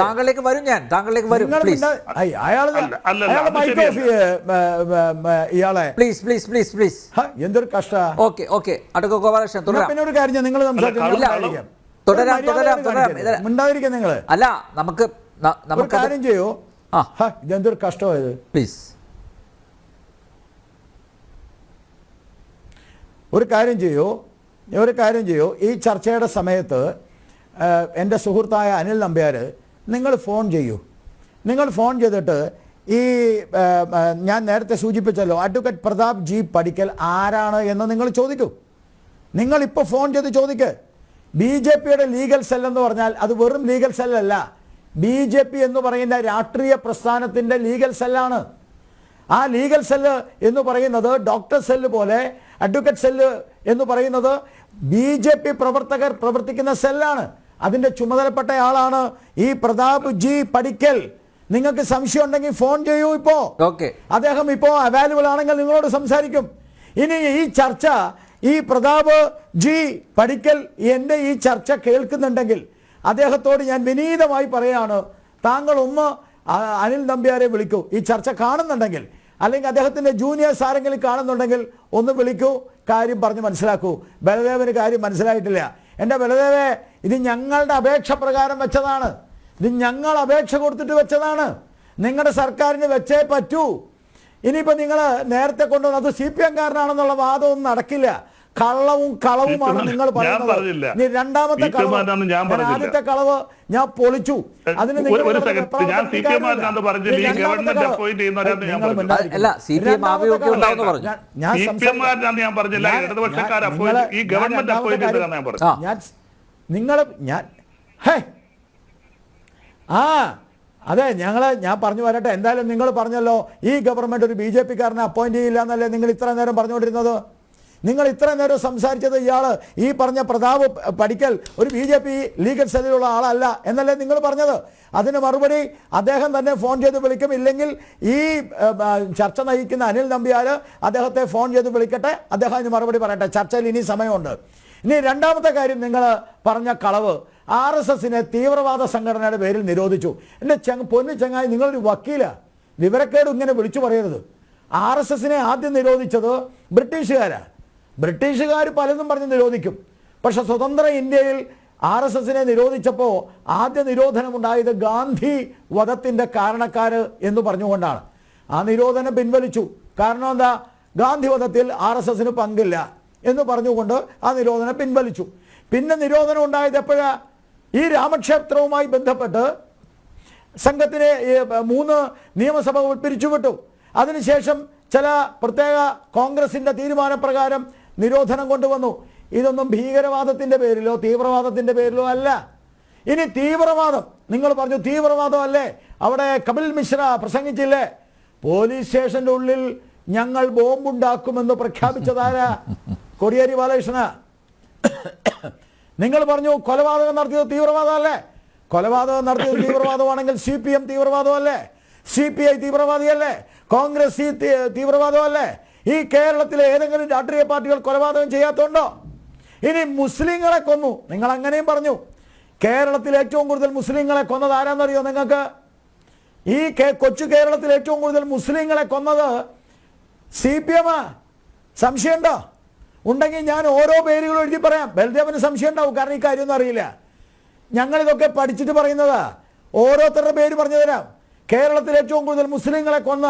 താങ്കളിലേക്ക് വരും, ഞാൻ താങ്കളിലേക്ക് വരും. ഇയാളെ പ്ലീസ് പ്ലീസ് പ്ലീസ് പ്ലീസ്. എന്തൊരു കഷ്ട. ഓക്കെ ഓക്കെ അടുക്ക ഗോപാലകൃഷ്ണൻ തുടരാം. പിന്നെ ഒരു കാര്യം നിങ്ങൾ സംസാരിക്കാം. മിണ്ടാതിരിക്കാം നിങ്ങൾ. അല്ല നമുക്ക് കാര്യം ചെയ്യോ. ഇതെന്തൊരു കഷ്ടമായത്. പ്ലീസ് ഒരു കാര്യം ചെയ്യൂ. ഈ ചർച്ചയുടെ സമയത്ത് എൻ്റെ സുഹൃത്തായ അനിൽ നമ്പ്യാർ നിങ്ങൾ ഫോൺ ചെയ്യൂ. നിങ്ങൾ ഫോൺ ചെയ്തിട്ട് ഈ ഞാൻ നേരത്തെ സൂചിപ്പിച്ചല്ലോ അഡ്വക്കേറ്റ് പ്രതാപ് ജി പടിക്കൽ ആരാണ് എന്ന് നിങ്ങൾ ചോദിക്കൂ. നിങ്ങളിപ്പോൾ ഫോൺ ചെയ്ത് ചോദിക്ക്. BJPയുടെ ലീഗൽ സെൽ എന്ന് പറഞ്ഞാൽ അത് വെറും ലീഗൽ സെല്ലല്ല. BJP എന്ന് പറയുന്ന രാഷ്ട്രീയ പ്രസ്ഥാനത്തിൻ്റെ ലീഗൽ സെല്ലാണ്. ആ ലീഗൽ സെല്ല് എന്ന് പറയുന്നത് ഡോക്ടർ സെല്ല് പോലെ, അഡ്വക്കേറ്റ് സെല്ല് എന്ന് പറയുന്നത് BJP പ്രവർത്തകർ പ്രവർത്തിക്കുന്ന സെല്ലാണ്. അതിൻ്റെ ചുമതലപ്പെട്ട ആളാണ് ഈ പ്രതാപ് ജി പടിക്കൽ. നിങ്ങൾക്ക് സംശയം ഉണ്ടെങ്കിൽ ഫോൺ ചെയ്യൂ. ഇപ്പോൾ അദ്ദേഹം ഇപ്പോൾ അവൈലബിൾ ആണെങ്കിൽ നിങ്ങളോട് സംസാരിക്കും. ഇനി ഈ ചർച്ച ഈ പ്രതാപ് ജി പടിക്കൽ എൻ്റെ ഈ ചർച്ച കേൾക്കുന്നുണ്ടെങ്കിൽ അദ്ദേഹത്തോട് ഞാൻ വിനീതമായി പറയാണ്, താങ്കൾ ഒന്ന് അനിൽ നമ്പ്യാരെ വിളിക്കൂ. ഈ ചർച്ച കാണുന്നുണ്ടെങ്കിൽ, അല്ലെങ്കിൽ അദ്ദേഹത്തിൻ്റെ ജൂനിയേഴ്സ് ആരെങ്കിലും കാണുന്നുണ്ടെങ്കിൽ ഒന്ന് വിളിക്കൂ, കാര്യം പറഞ്ഞ് മനസ്സിലാക്കൂ. ബലദേവന് കാര്യം മനസ്സിലായിട്ടില്ല. എൻ്റെ ബലദേവേ, ഇത് ഞങ്ങളുടെ അപേക്ഷ പ്രകാരം വെച്ചതാണ്. ഇത് ഞങ്ങൾ അപേക്ഷ കൊടുത്തിട്ട് വെച്ചതാണ്. നിങ്ങളുടെ സർക്കാരിന് വെച്ചേ പറ്റൂ. ഇനിയിപ്പോൾ നിങ്ങൾ നേരത്തെ കൊണ്ടുവന്ന് അത് CPM കാരനാണെന്നുള്ള വാദമൊന്നും നടക്കില്ല. കള്ളവും കളവുമാണ് നിങ്ങൾ പറയുന്നത്. ഇനി രണ്ടാമത്തെ കളവ്, ആദ്യത്തെ കളവ് ഞാൻ പൊളിച്ചു. അതിന് അല്ല, CPM ആഭിമുഖ്യം ഉണ്ടാവുമെന്ന് പറഞ്ഞു. അതെ, ഞാൻ പറഞ്ഞു വരട്ടെ. എന്തായാലും നിങ്ങൾ പറഞ്ഞല്ലോ ഈ ഗവൺമെന്റ് ഒരു BJP കാരനെ അപ്പോയിന്റ് ചെയ്യില്ല എന്നല്ലേ നിങ്ങൾ ഇത്ര നേരം പറഞ്ഞുകൊണ്ടിരുന്നത്. നിങ്ങൾ ഇത്ര നേരം സംസാരിച്ചത് ഇയാൾ ഈ പറഞ്ഞ പ്രതാപ് പടിക്കൽ ഒരു BJP ലീഗൽ സെല്ലിലുള്ള ആളല്ല എന്നല്ലേ നിങ്ങൾ പറഞ്ഞത്. അതിന് മറുപടി അദ്ദേഹം തന്നെ ഫോൺ ചെയ്ത് വിളിക്കും. ഇല്ലെങ്കിൽ ഈ ചർച്ച നയിക്കുന്ന അനിൽ നമ്പ്യാർ അദ്ദേഹത്തെ ഫോൺ ചെയ്ത് വിളിക്കട്ടെ, അദ്ദേഹം അതിന് മറുപടി പറയട്ടെ. ചർച്ചയിൽ ഇനി സമയമുണ്ട്. ഇനി രണ്ടാമത്തെ കാര്യം, നിങ്ങൾ പറഞ്ഞ കളവ്, RSSനെ തീവ്രവാദ സംഘടനയുടെ പേരിൽ നിരോധിച്ചു. എൻ്റെ പൊന്നു ചങ്ങായി, നിങ്ങളൊരു വക്കീല, വിവരക്കേട് ഇങ്ങനെ വിളിച്ചു പറയരുത്. RSSനെ ആദ്യം നിരോധിച്ചത് ബ്രിട്ടീഷുകാരാണ്. ബ്രിട്ടീഷുകാർ പലതും പറഞ്ഞ് നിരോധിക്കും. പക്ഷെ സ്വതന്ത്ര ഇന്ത്യയിൽ RSSനെ നിരോധിച്ചപ്പോൾ ആദ്യ നിരോധനമുണ്ടായത് ഗാന്ധി വധത്തിൻ്റെ കാരണക്കാർ എന്ന് പറഞ്ഞുകൊണ്ടാണ്. ആ നിരോധനം പിൻവലിച്ചു. കാരണം എന്താ? ഗാന്ധി വധത്തിൽ RSSന് പങ്കില്ല എന്ന് പറഞ്ഞുകൊണ്ട് ആ നിരോധനം പിൻവലിച്ചു. പിന്നെ നിരോധനം ഉണ്ടായത് എപ്പോഴാണ്? ഈ രാമക്ഷേത്രവുമായി ബന്ധപ്പെട്ട് സംഘത്തിനെ 3 നിയമസഭകൾ പിരിച്ചുവിട്ടു. അതിനുശേഷം ചില പ്രത്യേക കോൺഗ്രസിൻ്റെ തീരുമാനപ്രകാരം നിരോധനം കൊണ്ടുവന്നു. ഇതൊന്നും ഭീകരവാദത്തിൻ്റെ പേരിലോ തീവ്രവാദത്തിൻ്റെ പേരിലോ അല്ല. ഇനി തീവ്രവാദം, നിങ്ങൾ പറഞ്ഞു തീവ്രവാദം അല്ലേ? അവിടെ കപിൽ മിശ്ര പ്രസംഗിച്ചില്ലേ? പോലീസ് സ്റ്റേഷൻ്റെ ഉള്ളിൽ ഞങ്ങൾ ബോംബുണ്ടാക്കുമെന്ന് പ്രഖ്യാപിച്ചതാരാ? കോടിയേരി ബാലകൃഷ്ണ. നിങ്ങൾ പറഞ്ഞു കൊലപാതകം നടത്തിയത് തീവ്രവാദം അല്ലേ? കൊലപാതകം നടത്തിയത് തീവ്രവാദമാണെങ്കിൽ CPM തീവ്രവാദമല്ലേ? CPI തീവ്രവാദിയല്ലേ? കോൺഗ്രസ് തീവ്രവാദമല്ലേ? ഈ കേരളത്തിലെ ഏതെങ്കിലും രാഷ്ട്രീയ പാർട്ടികൾ കൊലപാതകം ചെയ്യാത്തതുണ്ടോ? ഇനി മുസ്ലിങ്ങളെ കൊന്നു, നിങ്ങൾ അങ്ങനെയും പറഞ്ഞു. കേരളത്തിൽ ഏറ്റവും കൂടുതൽ മുസ്ലിങ്ങളെ കൊന്നത് ആരാന്നറിയോ നിങ്ങൾക്ക്? ഈ കൊച്ചു കേരളത്തിൽ ഏറ്റവും കൂടുതൽ മുസ്ലിങ്ങളെ കൊന്നത് CPM. സംശയമുണ്ടോ? ഉണ്ടെങ്കിൽ ഞാൻ ഓരോ പേരുകളും എഴുതി പറയാം. ബൽദേവന് സംശയം ഉണ്ടാവും, കാരണം ഈ കാര്യമൊന്നും അറിയില്ല. ഞങ്ങളിതൊക്കെ പഠിച്ചിട്ട് പറയുന്നതാ. ഓരോരുത്തരുടെ പേര് പറഞ്ഞു തരാം. കേരളത്തിൽ ഏറ്റവും കൂടുതൽ മുസ്ലിങ്ങളെ കൊന്ന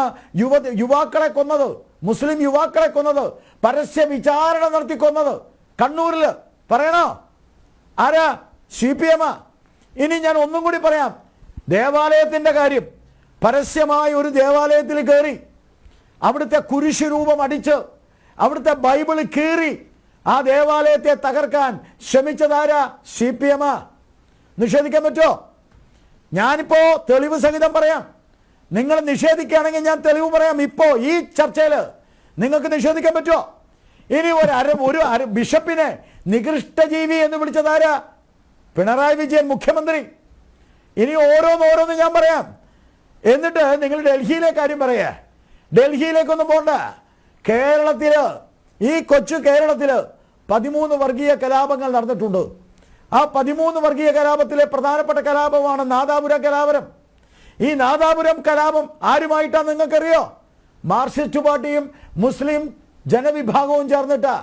യുവാക്കളെ കൊന്നത്, മുസ്ലിം യുവാക്കളെ കൊന്നത്, പരസ്യ വിചാരണ നടത്തി കൊന്നത് കണ്ണൂരിൽ പറയണോ? ആരാ? CPM. ഇനി ഞാൻ ഒന്നും കൂടി പറയാം. ദേവാലയത്തിൻ്റെ കാര്യം. പരസ്യമായി ഒരു ദേവാലയത്തിൽ കയറി അവിടുത്തെ കുരിശ് രൂപം അടിച്ച് അവിടുത്തെ ബൈബിള് കീറി ആ ദേവാലയത്തെ തകർക്കാൻ ശ്രമിച്ചതാരാ? CPM. നിഷേധിക്കാൻ പറ്റുമോ? ഞാനിപ്പോ തെളിവ് സഹിതം പറയാം. നിങ്ങൾ നിഷേധിക്കുകയാണെങ്കിൽ ഞാൻ തെളിവ് പറയാം. ഇപ്പോൾ ഈ ചർച്ചയിൽ നിങ്ങൾക്ക് നിഷേധിക്കാൻ പറ്റുമോ? ഇനി ഒരു ബിഷപ്പിനെ നികൃഷ്ടജീവി എന്ന് വിളിച്ചതാരാ? പിണറായി വിജയൻ മുഖ്യമന്ത്രി. ഇനി ഓരോന്നോരോന്ന് ഞാൻ പറയാം. എന്നിട്ട് നിങ്ങൾ ഡൽഹിയിലെ കാര്യം പറയാ. ഡൽഹിയിലേക്കൊന്നും പോണ്ട. കേരളത്തിൽ, ഈ കൊച്ചു കേരളത്തിൽ 13 വർഗീയ കലാപങ്ങൾ നടന്നിട്ടുണ്ട്. ആ 13 വർഗീയ കലാപത്തിലെ പ്രധാനപ്പെട്ട കലാപമാണ് നാദാപുരം കലാപം. ഈ നാദാപുരം കലാപം ആരുമായിട്ടാണ് നിങ്ങൾക്കറിയോ? മാർക്സിസ്റ്റ് പാർട്ടിയും മുസ്ലിം ജനവിഭാഗവും ചേർന്നിട്ടാ.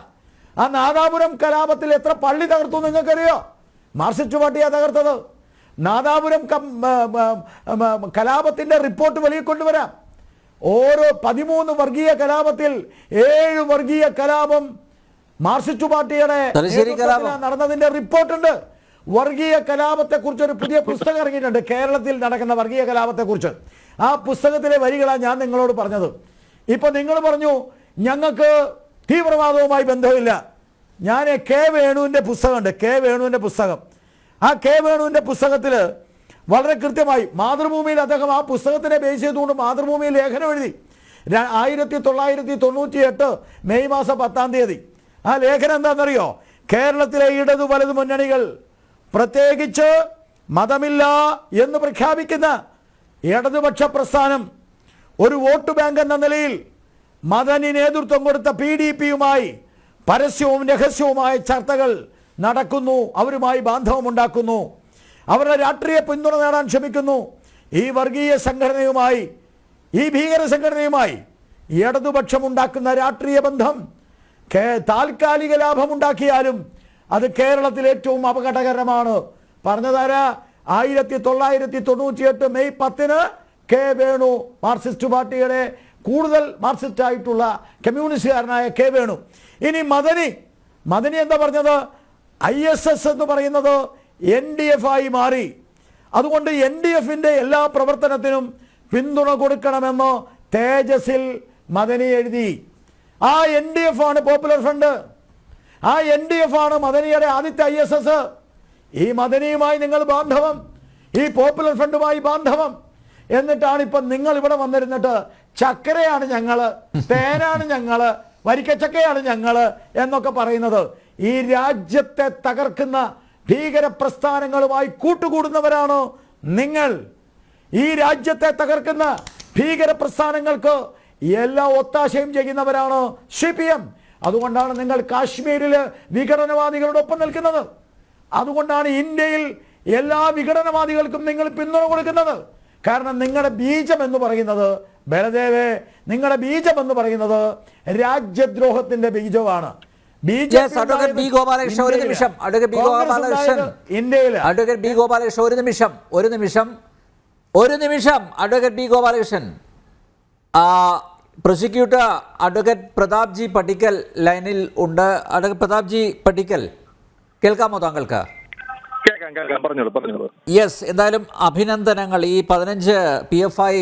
ആ നാദാപുരം കലാപത്തിൽ എത്ര പള്ളി തകർത്തു നിങ്ങൾക്കറിയോ? മാർക്സിസ്റ്റ് പാർട്ടിയാണ് തകർത്തത്. നാദാപുരം കലാപത്തിൻ്റെ റിപ്പോർട്ട് വെളിയിൽ കൊണ്ടുവരാം. ഓരോ 13 വർഗീയ കലാപത്തിൽ 7 വർഗീയ കലാപം മാർക്സിസ്റ്റ് പാർട്ടിയുടെ നടന്നതിന്റെ റിപ്പോർട്ടുണ്ട്. വർഗീയ കലാപത്തെക്കുറിച്ച് ഒരു പുതിയ പുസ്തകം ഇറങ്ങിയിട്ടുണ്ട്, കേരളത്തിൽ നടക്കുന്ന വർഗീയ കലാപത്തെക്കുറിച്ച്. ആ പുസ്തകത്തിലെ വരികളാണ് ഞാൻ നിങ്ങളോട് പറഞ്ഞത്. ഇപ്പൊ നിങ്ങൾ പറഞ്ഞു ഞങ്ങൾക്ക് തീവ്രവാദവുമായി ബന്ധമില്ല. ഞാൻ വേണുവിൻ്റെ പുസ്തകമുണ്ട്, വേണുവിൻ്റെ പുസ്തകം. ആ വേണുവിൻ്റെ പുസ്തകത്തിൽ വളരെ കൃത്യമായി മാതൃഭൂമിയിൽ അദ്ദേഹം ആ പുസ്തകത്തിനെ ബേസ് ചെയ്തുകൊണ്ട് മാതൃഭൂമിയിൽ ലേഖനം എഴുതി. 1998 മെയ് മാസം 10-ാം തീയതി. ആ ലേഖനം എന്താണെന്നറിയോ? കേരളത്തിലെ ഇടതു വലതു മുന്നണികൾ, പ്രത്യേകിച്ച് മതമില്ല എന്ന് പ്രഖ്യാപിക്കുന്ന ഇടതുപക്ഷ പ്രസ്ഥാനം, ഒരു വോട്ട് ബാങ്ക് എന്ന നിലയിൽ മദനി നേതൃത്വം കൊടുത്ത PDPയുമായി പരസ്യവും രഹസ്യവുമായ ചർച്ചകൾ നടക്കുന്നു. അവരുമായി ബാന്ധവമുണ്ടാക്കുന്നു. അവരുടെ രാഷ്ട്രീയ പിന്തുണ നേടാൻ ശ്രമിക്കുന്നു. ഈ വർഗീയ സംഘടനയുമായി, ഈ ഭീകര സംഘടനയുമായി ഇടതുപക്ഷമുണ്ടാക്കുന്ന രാഷ്ട്രീയ ബന്ധം താൽക്കാലിക ലാഭമുണ്ടാക്കിയാലും അത് കേരളത്തിൽ ഏറ്റവും അപകടകരമാണ്. പറഞ്ഞതാരാ? 1998 മെയ് 10-ന് വേണു, മാർക്സിസ്റ്റ് പാർട്ടിയുടെ കൂടുതൽ മാർക്സിസ്റ്റ് ആയിട്ടുള്ള കമ്മ്യൂണിസ്റ്റുകാരനായ കെ വേണു. ഇനി മദനി എന്താ പറഞ്ഞത്? ISS എന്ന് പറയുന്നത് NDF ആയി മാറി, അതുകൊണ്ട് NDFന്റെ എല്ലാ പ്രവർത്തനത്തിനും പിന്തുണ കൊടുക്കണമെന്ന് തേജസിൽ മദനി എഴുതി. ആ NDF ആണ് പോപ്പുലർ ഫ്രണ്ട്, ആ NDF ആണ് മദനിയുടെ ആദ്യത്തെ ISS. ഈ മദനിയുമായി നിങ്ങൾ ബാന്ധവം, ഈ പോപ്പുലർ ഫ്രണ്ടുമായി ബാന്ധവം, എന്നിട്ടാണ് ഇപ്പം നിങ്ങൾ ഇവിടെ വന്നിരുന്നിട്ട് ചക്കരയാണ് ഞങ്ങൾ, തേനാണ് ഞങ്ങൾ, വരിക്കച്ചക്കയാണ് ഞങ്ങൾ എന്നൊക്കെ പറയുന്നത്. ഈ രാജ്യത്തെ തകർക്കുന്ന ഭീകര പ്രസ്ഥാനങ്ങളുമായി കൂട്ടുകൂടുന്നവരാണോ നിങ്ങൾ? ഈ രാജ്യത്തെ തകർക്കുന്ന ഭീകര പ്രസ്ഥാനങ്ങൾക്ക് എല്ലാ ഒത്താശയും ചെയ്യുന്നവരാണോ CPM? അതുകൊണ്ടാണ് നിങ്ങൾ കാശ്മീരിൽ വിഘടനവാദികളോടൊപ്പം നിൽക്കുന്നത്. അതുകൊണ്ടാണ് ഇന്ത്യയിൽ എല്ലാ വിഘടനവാദികൾക്കും നിങ്ങൾ പിന്തുണ കൊടുക്കുന്നത്. കാരണം നിങ്ങളുടെ ബീജം എന്ന് പറയുന്നത്, ബലദേവേ, നിങ്ങളുടെ ബീജം എന്ന് പറയുന്നത് രാജ്യദ്രോഹത്തിന്റെ ബീജമാണ്. അഡ്വക്കേറ്റ് ബി ഗോപാലകൃഷ്ണൻ ഒരു നിമിഷം. Advocate B Gopalakrishnan advocate B Gopalakrishnan, prosecutor advocate Pratap G Pattikkal ലൈനിൽ ഉണ്ട്. അഡ്വക്കേറ്റ് പ്രതാപ് ജി പട്ടിക്കൽ, കേൾക്കാമോ താങ്കൾക്ക്? യെസ്, എന്തായാലും അഭിനന്ദനങ്ങൾ. ഈ 15 PFI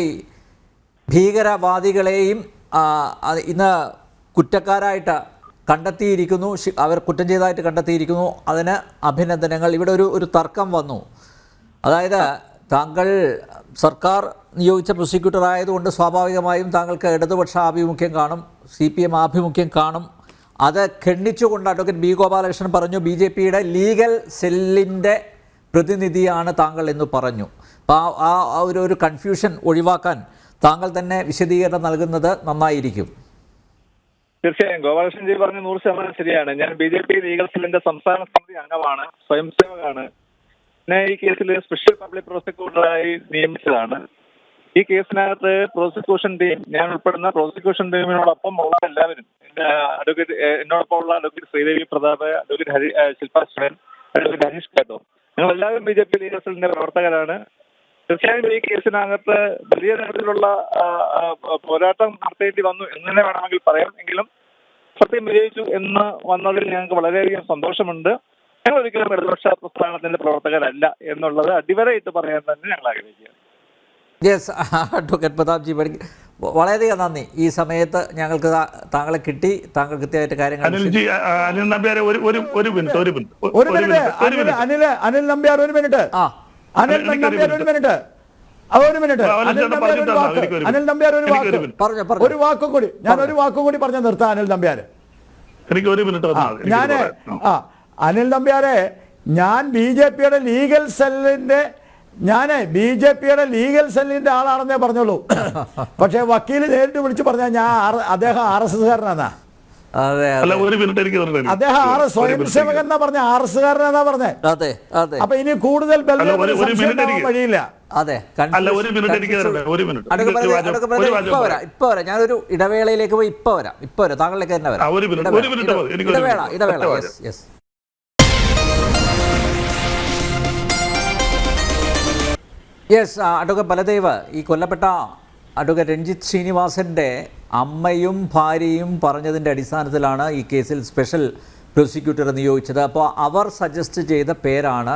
ഭീകരവാദികളെയും ഇന്ന് കുറ്റക്കാരായിട്ട് കണ്ടെത്തിയിരിക്കുന്നു, അവർ കുറ്റം ചെയ്തതായിട്ട് കണ്ടെത്തിയിരിക്കുന്നു. അതിന് അഭിനന്ദനങ്ങൾ. ഇവിടെ ഒരു തർക്കം വന്നു. അതായത് താങ്കൾ സർക്കാർ നിയോഗിച്ച പ്രോസിക്യൂട്ടർ ആയതുകൊണ്ട് സ്വാഭാവികമായും താങ്കൾക്ക് ഇടതുപക്ഷ ആഭിമുഖ്യം കാണും, CPM ആഭിമുഖ്യം കാണും. അത് ഖണ്ഡിച്ചുകൊണ്ട് അഡ്വക്കേറ്റ് ബി ഗോപാലകൃഷ്ണൻ പറഞ്ഞു BJPയുടെ ലീഗൽ സെല്ലിൻ്റെ പ്രതിനിധിയാണ് താങ്കൾ എന്ന് പറഞ്ഞു. അപ്പോൾ ആ ഒരു കൺഫ്യൂഷൻ ഒഴിവാക്കാൻ താങ്കൾ തന്നെ വിശദീകരണം നൽകുന്നത് നന്നായിരിക്കും. തീർച്ചയായും ഗോപാലകൃഷ്ണൻജി പറഞ്ഞ 100% ശരിയാണ്. ഞാൻ BJP ലീഗൽ സെല്ലിന്റെ സംസ്ഥാന സമിതി അംഗമാണ്, സ്വയം സേവകമാണ്. എന്നെ ഈ കേസിൽ സ്പെഷ്യൽ പബ്ലിക് പ്രോസിക്യൂട്ടറായി നിയമിച്ചതാണ്. ഈ കേസിനകത്ത് പ്രോസിക്യൂഷൻ ടീം, ഞാൻ ഉൾപ്പെടുന്ന പ്രോസിക്യൂഷൻ ടീമിനോടൊപ്പം ഉള്ള എല്ലാവരും, എന്നോടൊപ്പം ഉള്ള അഡ്വക്കേറ്റ് ശ്രീദേവി പ്രതാപ്, അഡ്വക്കേറ്റ് ശില്പ ശിവൻ, അഡ്വക്കേറ്റ് ഹരീഷ് കേട്ടോ, ഞങ്ങൾ എല്ലാവരും BJP ലീഗൽ സെല്ലിന്റെ പ്രവർത്തകരാണ്. തീർച്ചയായും ഈ കേസിനകത്ത് വലിയ തരത്തിലുള്ള പോരാട്ടം നടത്തേണ്ടി വന്നു എന്ന് തന്നെ വേണമെങ്കിൽ പറയാം. എങ്കിലും സത്യം വിജയിച്ചു എന്ന് വന്നതിൽ ഞങ്ങൾക്ക് വളരെയധികം സന്തോഷമുണ്ട്. ഞങ്ങൾ ഒരിക്കലും ഇടതുപക്ഷ പ്രസ്ഥാനത്തിന്റെ പ്രവർത്തകരല്ല എന്നുള്ളത് അടിവരയിട്ട് പറയാൻ തന്നെ ഞങ്ങൾ ആഗ്രഹിക്കുകയാണ്. Yes, advocate Pratap G Pattikkal, വളരെയധികം നന്ദി. ഈ സമയത്ത് ഞങ്ങൾക്ക് താങ്കളെ കിട്ടി, താങ്കൾ കൃത്യമായിട്ട് കാര്യങ്ങൾ. അനിൽ നമ്പ്യാർ ഒരു മിനിറ്റ്. അനിൽ നമ്പ്യാർ ഒരു മിനിറ്റ്. ഒരു വാക്കും കൂടി പറഞ്ഞ നിർത്താം. അനിൽ നമ്പ്യാർ, അനിൽ നമ്പ്യാരെ, ഞാൻ BJPയുടെ ലീഗൽ സെല്ലിന്റെ ആളാണെന്നേ പറഞ്ഞോളൂ. പക്ഷെ വക്കീല് നേരിട്ട് വിളിച്ച് പറഞ്ഞാൽ അദ്ദേഹം RSSകാരനാ. അദ്ദേഹം സ്വയം സേവകൻ എന്നാ പറഞ്ഞ, RSകാരനാ പറഞ്ഞേ. അപ്പൊ ഇനി കൂടുതൽ വഴിയില്ല. ഇപ്പൊ വരാം, ഞാനൊരു ഇടവേളയിലേക്ക് പോയി ഇപ്പൊ വരാം. താങ്കളിലേക്ക് തന്നെ വരാം. ഇടവേള. യെസ്, അഡ്വക്കേറ്റ് ബലദേവ്, ഈ കൊല്ലപ്പെട്ട അഡ്വക്കേറ്റ് രഞ്ജിത്ത് ശ്രീനിവാസൻ്റെ അമ്മയും ഭാര്യയും പറഞ്ഞതിൻ്റെ അടിസ്ഥാനത്തിലാണ് ഈ കേസിൽ സ്പെഷ്യൽ പ്രോസിക്യൂട്ടറെ നിയോഗിച്ചത്. അപ്പോൾ അവർ സജസ്റ്റ് ചെയ്ത പേരാണ്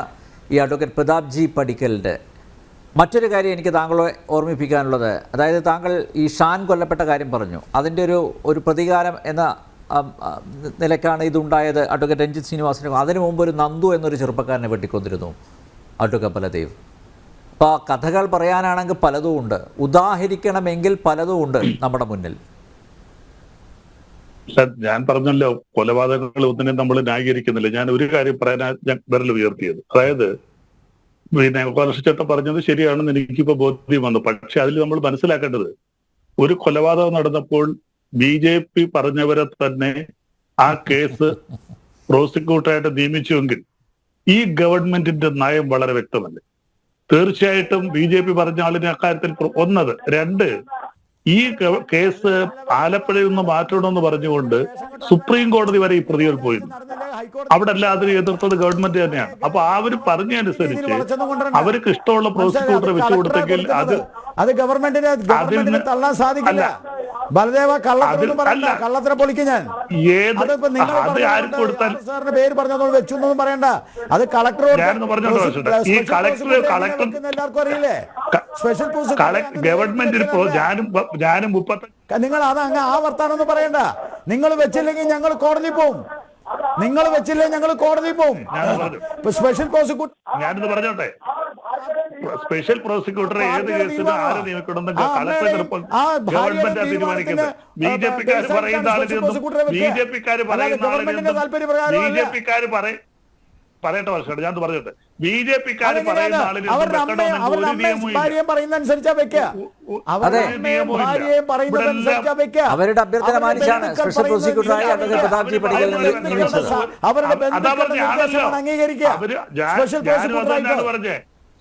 ഈ അഡ്വക്കേറ്റ് പ്രതാപ് ജി പട്ടിക്കലിൻ്റെ. മറ്റൊരു കാര്യം എനിക്ക് താങ്കളെ ഓർമ്മിപ്പിക്കാനുള്ളത്, അതായത് താങ്കൾ ഈ ഷാൻ കൊല്ലപ്പെട്ട കാര്യം പറഞ്ഞു, അതിൻ്റെ ഒരു പ്രതികാരം എന്ന നിലയ്ക്കാണ് ഇതുണ്ടായത് അഡ്വക്കേറ്റ് രഞ്ജിത്ത് ശ്രീനിവാസന്. അതിനു മുമ്പ് ഒരു നന്ദു എന്നൊരു ചെറുപ്പക്കാരനെ വെട്ടിക്കൊണ്ടിരുന്നു അഡ്വക്കേറ്റ് ബലദേവ്. അപ്പോൾ കഥകൾ പറയാനാണെങ്കിൽ പലതും ഉണ്ട്, ഉദാഹരിക്കണമെങ്കിൽ പലതും ഉണ്ട് നമ്മുടെ മുന്നിൽ. ഞാൻ പറഞ്ഞല്ലോ, കൊലപാതകങ്ങൾ ഒന്നിനെ നമ്മൾ ന്യായീകരിക്കുന്നില്ല. ഞാൻ ഒരു കാര്യം പറയാൻ ഞാൻ വിരൽ ഉയർത്തിയത്, അതായത് ഗോപാലകൃഷ്ണൻ പറഞ്ഞത് ശരിയാണെന്ന് എനിക്കിപ്പോ ബോധ്യം വന്നു. പക്ഷെ അതിൽ നമ്മൾ മനസ്സിലാക്കേണ്ടത്, ഒരു കൊലപാതകം നടന്നപ്പോൾ BJP പറഞ്ഞവരെ തന്നെ ആ കേസ് പ്രോസിക്യൂട്ടറായിട്ട് നിയമിച്ചുവെങ്കിൽ ഈ ഗവൺമെന്റിന്റെ നയം വളരെ വ്യക്തമല്ലേ? തീർച്ചയായിട്ടും BJP പറഞ്ഞ ആളിനെ അക്കാര്യത്തിൽ ഒന്നത്. രണ്ട്, ഈ കേസ് ആലപ്പുഴയിൽ നിന്ന് മാറ്റണമെന്ന് പറഞ്ഞുകൊണ്ട് സുപ്രീം കോടതി വരെ ഈ പ്രതികൾ പോയിരുന്നു. അവിടെ എല്ലാത്തിനും എതിർത്തത് ഗവൺമെന്റ് തന്നെയാണ്. അപ്പൊ അവർ പറഞ്ഞതനുസരിച്ച് അവർക്ക് ഇഷ്ടമുള്ള പ്രോസിക്യൂട്ടറെ വെച്ചു കൊടുത്തെങ്കിൽ അത് ഗവൺമെന്റിന് തള്ളാൻ സാധിക്കില്ല. ബലദേവ കള്ളത്തിനൊന്നും പറയണ്ട, കള്ളത്തിനെ പൊളിക്കും ഞാൻ. സാറിന്റെ പേര് പറഞ്ഞതൊന്നും വെച്ചൊന്നും പറയണ്ട. അത് കളക്ടർ എല്ലാവർക്കും അറിയില്ലേ? സ്പെഷ്യൽ ഗവൺമെന്റിന് നിങ്ങൾ അത് അങ്ങ് ആ വർത്താനൊന്നും പറയണ്ട. നിങ്ങൾ വെച്ചില്ലെങ്കിൽ ഞങ്ങൾ കോടതി പോവും. നിങ്ങൾ വെച്ചില്ലെങ്കിൽ ഞങ്ങൾ കോടതി പോവും. സ്പെഷ്യൽ പ്രോസിക്യൂട്ടർ ഞാനിത് പറഞ്ഞോട്ടെ, സ്പെഷ്യൽ പ്രോസിക്യൂട്ടറെ ഏത് കേസിന് ആര് നിയമിക്കണമെന്ന് ഗവൺമെന്റ് തീരുമാനിക്കുന്നത്. ബിജെപിക്കാർ പറയുന്ന പറയട്ടെ വർഷമാണ് ഞാൻ പറഞ്ഞത്. ബിജെപിക്കാർ പറയുന്ന അവരുടെ അഭ്യർത്ഥന മാനിച്ചാണ് സ്പെഷ്യൽ പ്രോസിക്യൂട്ടറായി അഡ്വക്കേറ്റ് പ്രതാപ്ജി പടിക്കൽ നിയമിച്ചത്.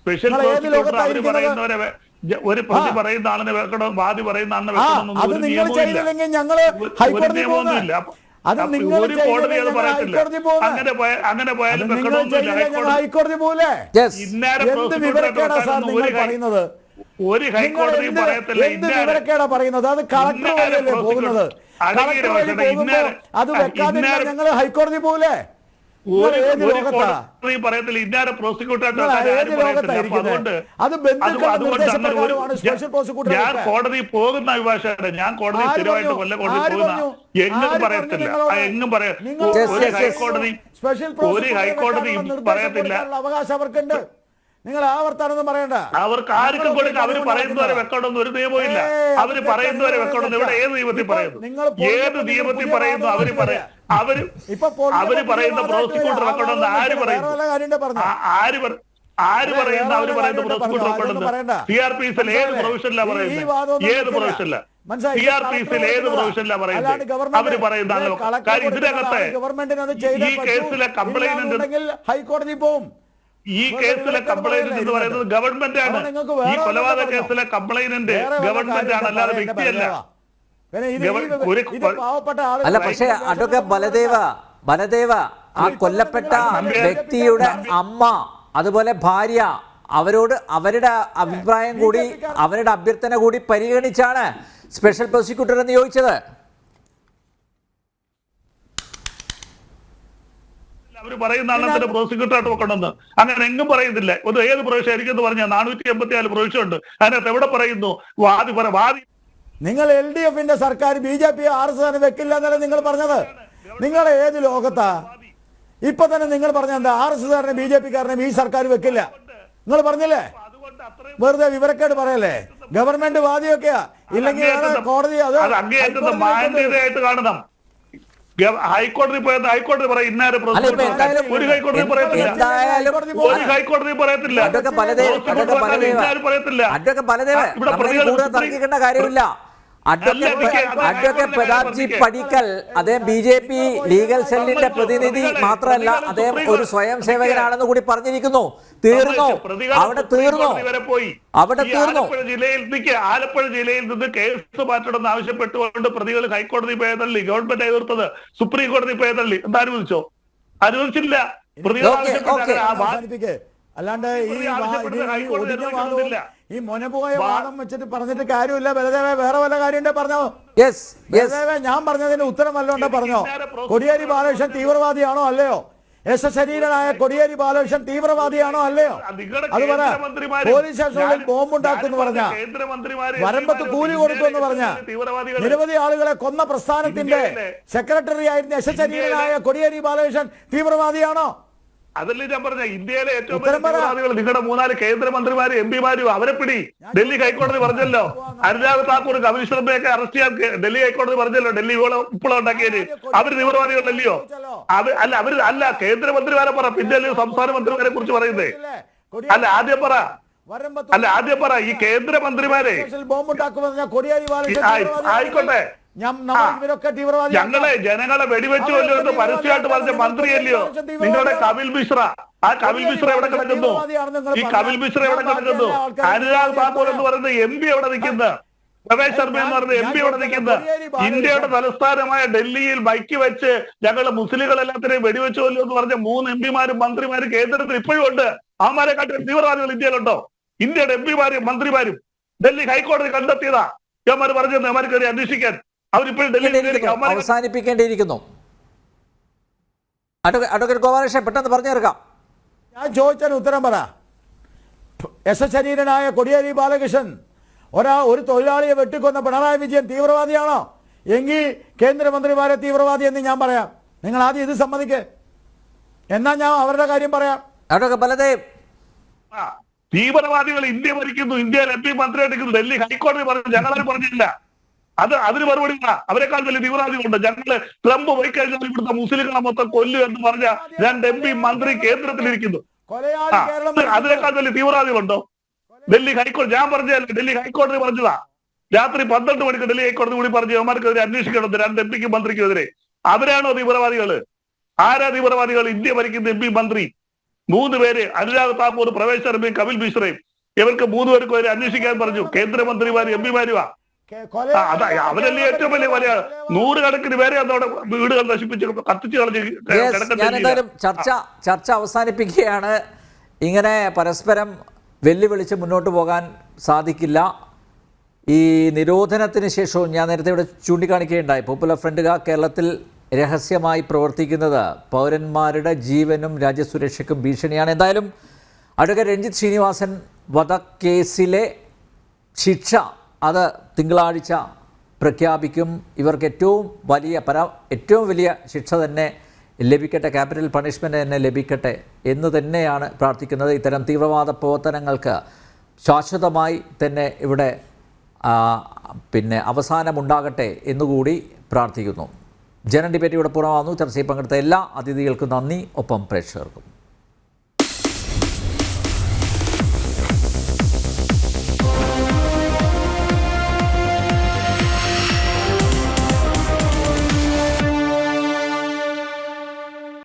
സ്പെഷ്യൽ പ്രോസിക്യൂട്ടർ അവര് പറയുന്നവരെ ഒരു പ്രതി പറയുന്ന ആളിനെ വെക്കണോ വാദി പറയുന്ന ആളിനെ വെക്കണമെന്നൊന്നും ഒരു നിയമമൊന്നുമില്ല. ഒരു കോടതി അത് പറയത്തില്ല. അങ്ങനെ പോയാലും ഹൈക്കോടതി പോലെ ഒരു ഹൈക്കോടതിയും പറയത്തില്ല. പറയുന്നത് അത് കളക്ടർ പോകുന്നത്. അത് വെക്കാതെ ഞങ്ങൾ ഹൈക്കോടതി പോലെ പറയത്തില്ല. ഇന്നാര പ്രോസിക്യൂട്ടറായിട്ട് ഞാൻ കോടതി പോകുന്ന അഭിഭാഷകരുടെ ഞാൻ കോടതി സ്ഥിരമായിട്ട് കൊല്ലം പോകുന്ന എങ്ങും പറയത്തില്ല. എങ്ങും ഒരു ഹൈക്കോടതി പറയത്തില്ല. അവകാശം അവർക്കുണ്ട്. നിങ്ങൾ ആ വർത്താനൊന്നും പറയണ്ട. അവർക്ക് ആർക്കും കൊടുക്കുക. അവര് പറയുന്നവരെ വെക്കണമെന്ന് ഒരു നിയമവും ഇല്ല. അവര് പറയുന്നവരെ വെക്കണമെന്ന് ഇവിടെ ഏത് നിയമത്തിൽ പറയുന്നു? ഏത് നിയമത്തിൽ പറയുന്നു? അവര് പറയുന്ന പ്രോസിക്യൂട്ടർ വെക്കണമെന്ന് ആര് പറയുന്നു? ആര് പറയുന്ന അവര് പറയുന്ന പ്രോസിക്യൂട്ടർ വെക്കണമെന്ന് CRPC ഏത് പ്രൊവിഷനിലാണ് പറയുന്നത്? ഏത് പ്രൊവിഷനില? CRPC ഏത് പ്രൊവിഷനിലാണ് പറയുന്നത്? അവര് പറയുന്ന കാര്യം ഇതിനകത്തെ ഈ കേസിലെ കംപ്ലൈന്റ് ഹൈക്കോടതി പോവും. ഈ കേസിലെ കംപ്ലൈനന്റ് എന്ന് പറയുന്നത് ഗവൺമെന്റ് ആണ്. ഈ കൊലപാതക കേസിലെ കംപ്ലൈനന്റ് ഗവൺമെന്റ് ആണ്, അല്ലാതെ വ്യക്തിയല്ല. അല്ല, പക്ഷേ അഡ്വക്കേറ്റ് ബലദേവ ആ കൊല്ലപ്പെട്ട വ്യക്തിയുടെ അമ്മ അതുപോലെ ഭാര്യ അവരോട് അവരുടെ അഭിപ്രായം കൂടി അവരുടെ അഭ്യർത്ഥന കൂടി പരിഗണിച്ചാണ് സ്പെഷ്യൽ പ്രോസിക്യൂട്ടറെ നിയോഗിച്ചത്. അവർ പറയുന്ന ആളെ പ്രോസിക്യൂട്ടറായിട്ട് വെക്കണമെന്ന് അങ്ങനെ എങ്ങും പറയുന്നില്ല. ഏത് പ്രൊവിഷൻ എനിക്കെന്ന് പറഞ്ഞാൽ 484 പ്രൊവിഷൻ ഉണ്ട്. അതിനകത്ത് എവിടെ പറയുന്നു വാദി? നിങ്ങൾ LDFന്റെ സർക്കാർ BJP RSS വെക്കില്ല എന്നല്ല നിങ്ങൾ പറഞ്ഞത്. നിങ്ങൾ ഏത് ലോകത്താ? ഇപ്പൊ തന്നെ നിങ്ങൾ പറഞ്ഞെന്താ? RSS BJP-കാരനെ ഈ സർക്കാർ വെക്കില്ല നിങ്ങൾ പറഞ്ഞില്ലേ? വെറുതെ വിവരക്കേട് പറയല്ലേ? ഗവൺമെന്റ് വാദിയൊക്കെയാ. ഇല്ലെങ്കിൽ കോടതി അത് മാന്യതയായിട്ട് കാണണം. ഹൈക്കോടതി പോയത് ഹൈക്കോടതി പറയും ഇന്നാരെ ഒരു ഹൈക്കോടതി പറയത്തില്ല. ഒരു ഹൈക്കോടതി പറയത്തില്ല. തർക്കിക്കേണ്ട കാര്യമില്ല. അഡ്വക്കേറ്റ് പ്രതാപ്ജി പടിക്കൽ അദ്ദേഹം BJP ലീഗൽ സെല്ലിന്റെ പ്രതിനിധി മാത്രമല്ല, അദ്ദേഹം ഒരു സ്വയം സേവകനാണെന്ന് കൂടി പറഞ്ഞിരിക്കുന്നു. തീർന്നു, അവിടെ തീർന്നു. ആലപ്പുഴ ജില്ലയിൽ നിന്ന് കേസ് മാറ്റണമെന്ന് ആവശ്യപ്പെട്ടുകൊണ്ട് പ്രതികൾ ഹൈക്കോടതി പോയതള്ളി. ഗവൺമെന്റ് എതിർത്തത് സുപ്രീം കോടതി പോയതള്ളി. എന്താ അനുവദിച്ചോ? അനുവദിച്ചില്ല. അല്ലാണ്ട് ഈ മൊനപോയ വാദം വെച്ചിട്ട് പറഞ്ഞിട്ട് കാര്യമില്ല. ബലദേവേ വേറെ വല്ല കാര്യം പറഞ്ഞോ? ബലദേവേ ഞാൻ പറഞ്ഞതിന്റെ ഉത്തരം വല്ലോണ്ട പറഞ്ഞോ? കോടിയേരി ബാലകൃഷ്ണൻ തീവ്രവാദിയാണോ അല്ലയോ? ശരീരനായ കോടിയേരി ബാലകൃഷ്ണൻ തീവ്രവാദിയാണോ അല്ലയോ? അത് പറ. പോലീസ് സ്റ്റേഷനിൽ ബോംബുണ്ടാക്കുമെന്ന് പറഞ്ഞ, വരമ്പത്ത് കൂലി കൊടുക്കുമെന്ന് പറഞ്ഞ, നിരവധി ആളുകളെ കൊന്ന പ്രസ്ഥാനത്തിന്റെ സെക്രട്ടറി ആയിരുന്ന ശരീരനായ കോടിയേരി ബാലകൃഷ്ണൻ തീവ്രവാദിയാണോ? അതല്ലേ ഞാൻ പറഞ്ഞ ഇന്ത്യയിലെ ഏറ്റവും തീവ്രവാദികൾ നിങ്ങളുടെ 3-4 കേന്ദ്രമന്ത്രിമാരും MP-മാരും അവരെ പിടി. ഡൽഹി ഹൈക്കോടതി പറഞ്ഞല്ലോ അനുരാഗ് താക്കൂർ കപിൽ ശർമ്മയൊക്കെ അറസ്റ്റ് ചെയ്യാൻ ഡൽഹി ഹൈക്കോടതി പറഞ്ഞല്ലോ. ഡൽഹി ഉപ്പള ഉണ്ടാക്കിയത് അവര് തീവ്രവാദികളല്ലയോ? അല്ല കേന്ദ്രമന്ത്രിമാരെ പറ, പിന്നെ സംസ്ഥാന മന്ത്രിമാരെ കുറിച്ച് പറയുന്നേ. ആദ്യം പറ ഈ കേന്ദ്രമന്ത്രിമാരെ ആയിക്കോട്ടെ. ഞങ്ങളെ ജനങ്ങളെ വെടിവെച്ചു കൊല്ലുന്നത് പരസ്യമായിട്ട് പറഞ്ഞ മന്ത്രിയല്ലയോ നിങ്ങളുടെ കപിൽ മിശ്ര? ആ കപിൽ മിശ്ര എവിടെ കിടക്കുന്നു? ഈ കപിൽ മിശ്ര എവിടെ കിടക്കുന്നു? അനുരാഗ് താക്കൂർ എന്ന് പറയുന്ന MP എവിടെ നിൽക്കുന്നത്? രമേശ് ശർമ്മ എന്ന് പറഞ്ഞ എം പി ഇവിടെ നിൽക്കുന്നത് ഇന്ത്യയുടെ തലസ്ഥാനമായ ഡൽഹിയിൽ ബൈക്ക് വെച്ച് ഞങ്ങൾ മുസ്ലിങ്ങൾ എല്ലാത്തിനെയും വെടിവെച്ചു കൊല്ലു എന്ന് പറഞ്ഞ 3 എംപിമാരും മന്ത്രിമാരും കേന്ദ്രത്തിൽ ഇപ്പോഴും ഉണ്ട്. അവന്മാരെ കാട്ടി തീവ്രവാദികൾ ഇന്ത്യയിലുണ്ടോ? ഇന്ത്യയുടെ എംപിമാരും മന്ത്രിമാരും ഡൽഹി ഹൈക്കോടതി കണ്ടെത്തിയതാ ഇവന്മാർ പറഞ്ഞത് അവന്മാർ കയറി അന്വേഷിക്കാൻ. അവരിപ്പോഴും ഡൽഹി അവസാനിപ്പിക്കേണ്ടിയിരിക്കുന്നു. അഡ്വക്കേറ്റ് ഗോപാലകൃഷ്ണൻ പെട്ടെന്ന് പറഞ്ഞു തീർക്കാം. ഞാൻ ചോദിച്ചതിന് ഉത്തരം പറ. യശശരീരനായ കോടിയേരി ബാലകൃഷ്ണൻ ഒരു തൊഴിലാളിയെ വെട്ടിക്കൊന്ന പിണറായി വിജയൻ തീവ്രവാദിയാണോ? എങ്കിൽ കേന്ദ്രമന്ത്രിമാരെ തീവ്രവാദി എന്ന് ഞാൻ പറയാം. നിങ്ങൾ ആദ്യം ഇത് സമ്മതിക്ക്, എന്നാ ഞാൻ അവരുടെ കാര്യം പറയാം. തീവ്രവാദികൾ ഇന്ത്യ ഭരിക്കുന്നു, ഇന്ത്യയിൽ എം പി മന്ത്രിയായിട്ടിരിക്കുന്നു. ഡൽഹി ഹൈക്കോടതി പറഞ്ഞു, ഞങ്ങളാരും പറഞ്ഞില്ല. അതിന് മറുപടി അവരെക്കാൾ വലിയ തീവ്രവാദികളുണ്ട്. ഞങ്ങള് ട്രംപ് പോയി കഴിഞ്ഞാൽ ഇവിടുത്തെ മുസ്ലിങ്ങളെ മൊത്തം കൊല്ലു എന്ന് പറഞ്ഞ 2 എം പി മന്ത്രി കേന്ദ്രത്തിലിരിക്കുന്നു. അതിനേക്കാൾ വലിയ തീവ്രവാദികളുണ്ടോ? ഡൽഹി ഹൈക്കോടതി ഞാൻ പറഞ്ഞതല്ല, ഡൽഹി ഹൈക്കോടതി പറഞ്ഞതാ. രാത്രി 12 മണിക്ക് ഡൽഹി ഹൈക്കോടതി കൂടി പറഞ്ഞു അവന്മാർക്കെതിരെ അന്വേഷിക്കണം 2 എം പിക്ക് മന്ത്രിക്കെതിരെ. അവരാണോ തീവ്രവാദികള്? ആരാ തീവ്രവാദികൾ? ഇന്ത്യ ഭരിക്കുന്ന എം പി മന്ത്രി 3 പേര്, അനുരാഗ് താക്കൂർ, പ്രവേശ് ശർമ്മയും കപിൽ മിശ്രയും. ഇവർക്ക് 3 പേർക്ക് വരെ അന്വേഷിക്കാൻ പറഞ്ഞു. കേന്ദ്രമന്ത്രിമാരും എം പിമാരുമാ. അവരല്ലേ ഏറ്റവും വലിയ 100 കണക്കിന് പേരെ അതോടെ വീടുകൾ നശിപ്പിച്ച് കത്തിച്ച് ഞാൻ എന്തായാലും ചർച്ച അവസാനിപ്പിക്കുകയാണ്. ഇങ്ങനെ പരസ്പരം വെല്ലുവിളിച്ച് മുന്നോട്ട് പോകാൻ സാധിക്കില്ല. ഈ നിരോധനത്തിന് ശേഷവും ഞാൻ നേരത്തെ ഇവിടെ ചൂണ്ടിക്കാണിക്കുകയുണ്ടായി, പോപ്പുലർ ഫ്രണ്ട് കേരളത്തിൽ രഹസ്യമായി പ്രവർത്തിക്കുന്നത് പൗരന്മാരുടെ ജീവനും രാജ്യസുരക്ഷയ്ക്കും ഭീഷണിയാണ്. എന്തായാലും അഡ്വക്കേറ്റ് രഞ്ജിത്ത് ശ്രീനിവാസൻ വധക്കേസിലെ ശിക്ഷ അത് തിങ്കളാഴ്ച പ്രഖ്യാപിക്കും. ഇവർക്ക് ഏറ്റവും വലിയ ശിക്ഷ തന്നെ ലഭിക്കട്ടെ, ക്യാപിറ്റൽ പണിഷ്മെൻ്റ് തന്നെ ലഭിക്കട്ടെ എന്ന് തന്നെയാണ് പ്രാർത്ഥിക്കുന്നത്. ഇത്തരം തീവ്രവാദ പ്രവർത്തനങ്ങൾക്ക് ശാശ്വതമായി തന്നെ ഇവിടെ അവസാനമുണ്ടാകട്ടെ എന്നുകൂടി പ്രാർത്ഥിക്കുന്നു. ജനൻ ഡിബേറ്റ് ഇവിടെ പൂർണ്ണമാകുന്നു. ചർച്ചയിൽ പങ്കെടുത്ത എല്ലാ അതിഥികൾക്കും നന്ദി, ഒപ്പം പ്രേക്ഷകർക്കും.